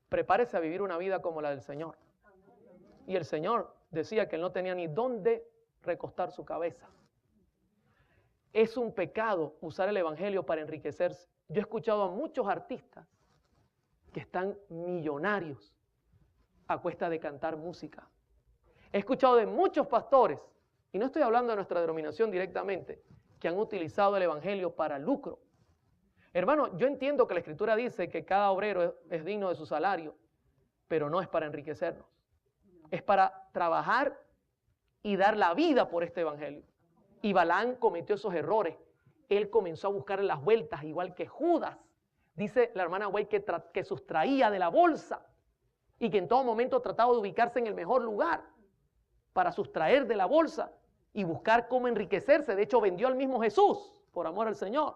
prepárese a vivir una vida como la del Señor. Y el Señor decía que él no tenía ni dónde recostar su cabeza. Es un pecado usar el evangelio para enriquecerse. Yo he escuchado a muchos artistas que están millonarios a cuesta de cantar música. He escuchado de muchos pastores, y no estoy hablando de nuestra denominación directamente, que han utilizado el evangelio para lucro. Hermano, yo entiendo que la Escritura dice que cada obrero es digno de su salario, pero no es para enriquecernos. Es para trabajar y dar la vida por este evangelio. Y Balaam cometió esos errores. Él comenzó a buscar las vueltas, igual que Judas. Dice la hermana White que sustraía de la bolsa y que en todo momento trataba de ubicarse en el mejor lugar para sustraer de la bolsa y buscar cómo enriquecerse. De hecho, vendió al mismo Jesús por amor al Señor.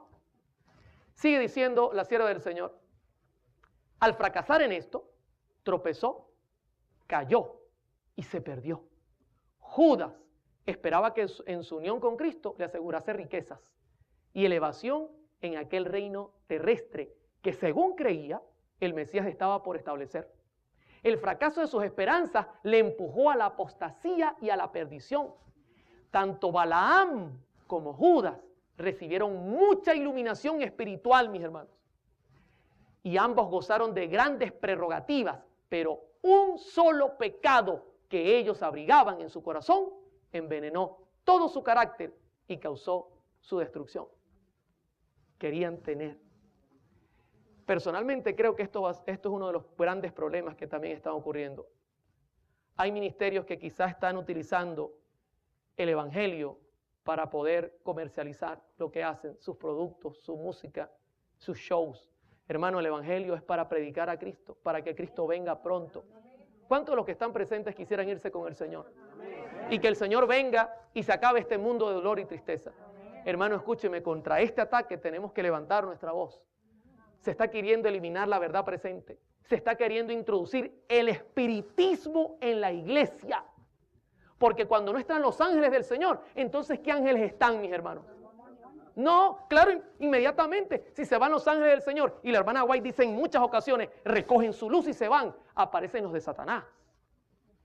Sigue diciendo la sierva del Señor. Al fracasar en esto, tropezó, cayó y se perdió. Judas esperaba que en su unión con Cristo le asegurase riquezas y elevación en aquel reino terrestre que, según creía, el Mesías estaba por establecer. El fracaso de sus esperanzas le empujó a la apostasía y a la perdición. Tanto Balaam como Judas recibieron mucha iluminación espiritual, mis hermanos. Y ambos gozaron de grandes prerrogativas, pero un solo pecado que ellos abrigaban en su corazón envenenó todo su carácter y causó su destrucción. Querían tener. Personalmente creo que esto es uno de los grandes problemas que también están ocurriendo. Hay ministerios que quizás están utilizando el evangelio para poder comercializar lo que hacen, sus productos, su música, sus shows. Hermano, el evangelio es para predicar a Cristo, para que Cristo venga pronto. ¿Cuántos de los que están presentes quisieran irse con el Señor? Y que el Señor venga y se acabe este mundo de dolor y tristeza. Hermano, escúcheme, contra este ataque tenemos que levantar nuestra voz. Se está queriendo eliminar la verdad presente. Se está queriendo introducir el espiritismo en la iglesia. Porque cuando no están los ángeles del Señor, entonces ¿qué ángeles están, mis hermanos? No, claro, inmediatamente, si se van los ángeles del Señor, y la hermana White dice en muchas ocasiones, recogen su luz y se van, aparecen los de Satanás.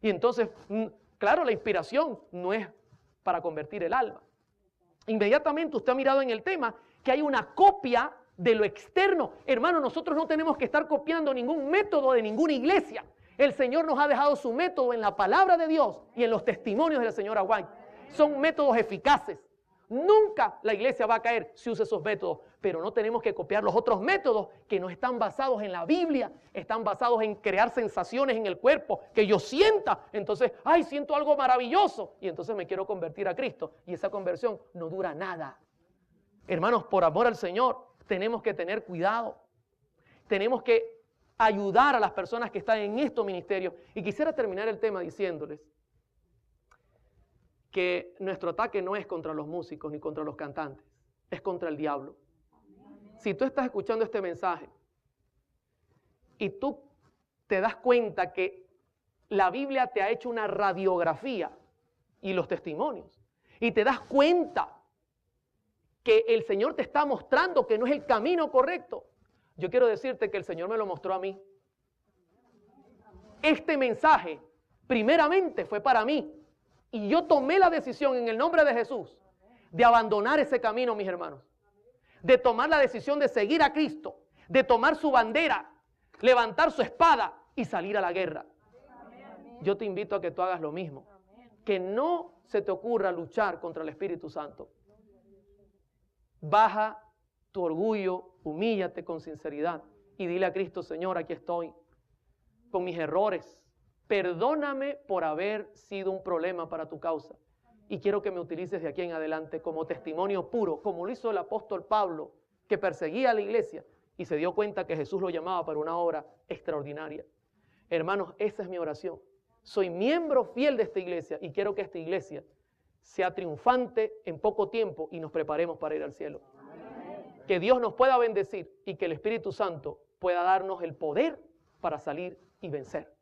Y entonces, claro, la inspiración no es para convertir el alma. Inmediatamente usted ha mirado en el tema que hay una copia de lo externo. Hermano, nosotros no tenemos que estar copiando ningún método de ninguna iglesia. El Señor nos ha dejado su método en la palabra de Dios y en los testimonios de la señora White. Son métodos eficaces. Nunca la iglesia va a caer si usa esos métodos, pero no tenemos que copiar los otros métodos que no están basados en la Biblia, están basados en crear sensaciones en el cuerpo, que yo sienta, entonces, ay, siento algo maravilloso, y entonces me quiero convertir a Cristo, y esa conversión no dura nada. Hermanos, por amor al Señor, tenemos que tener cuidado, tenemos que ayudar a las personas que están en estos ministerios, y quisiera terminar el tema diciéndoles que nuestro ataque no es contra los músicos ni contra los cantantes, es contra el diablo. Si tú estás escuchando este mensaje y tú te das cuenta que la Biblia te ha hecho una radiografía y los testimonios, y te das cuenta que el Señor te está mostrando que no es el camino correcto, yo quiero decirte que el Señor me lo mostró a mí. Este mensaje primeramente fue para mí. Y yo tomé la decisión en el nombre de Jesús de abandonar ese camino, mis hermanos. De tomar la decisión de seguir a Cristo, de tomar su bandera, levantar su espada y salir a la guerra. Yo te invito a que tú hagas lo mismo. Que no se te ocurra luchar contra el Espíritu Santo. Baja tu orgullo, humíllate con sinceridad y dile a Cristo: Señor, aquí estoy con mis errores. Perdóname por haber sido un problema para tu causa. Y quiero que me utilices de aquí en adelante como testimonio puro, como lo hizo el apóstol Pablo, que perseguía a la iglesia y se dio cuenta que Jesús lo llamaba para una obra extraordinaria. Hermanos, esa es mi oración. Soy miembro fiel de esta iglesia y quiero que esta iglesia sea triunfante en poco tiempo y nos preparemos para ir al cielo. Que Dios nos pueda bendecir y que el Espíritu Santo pueda darnos el poder para salir y vencer.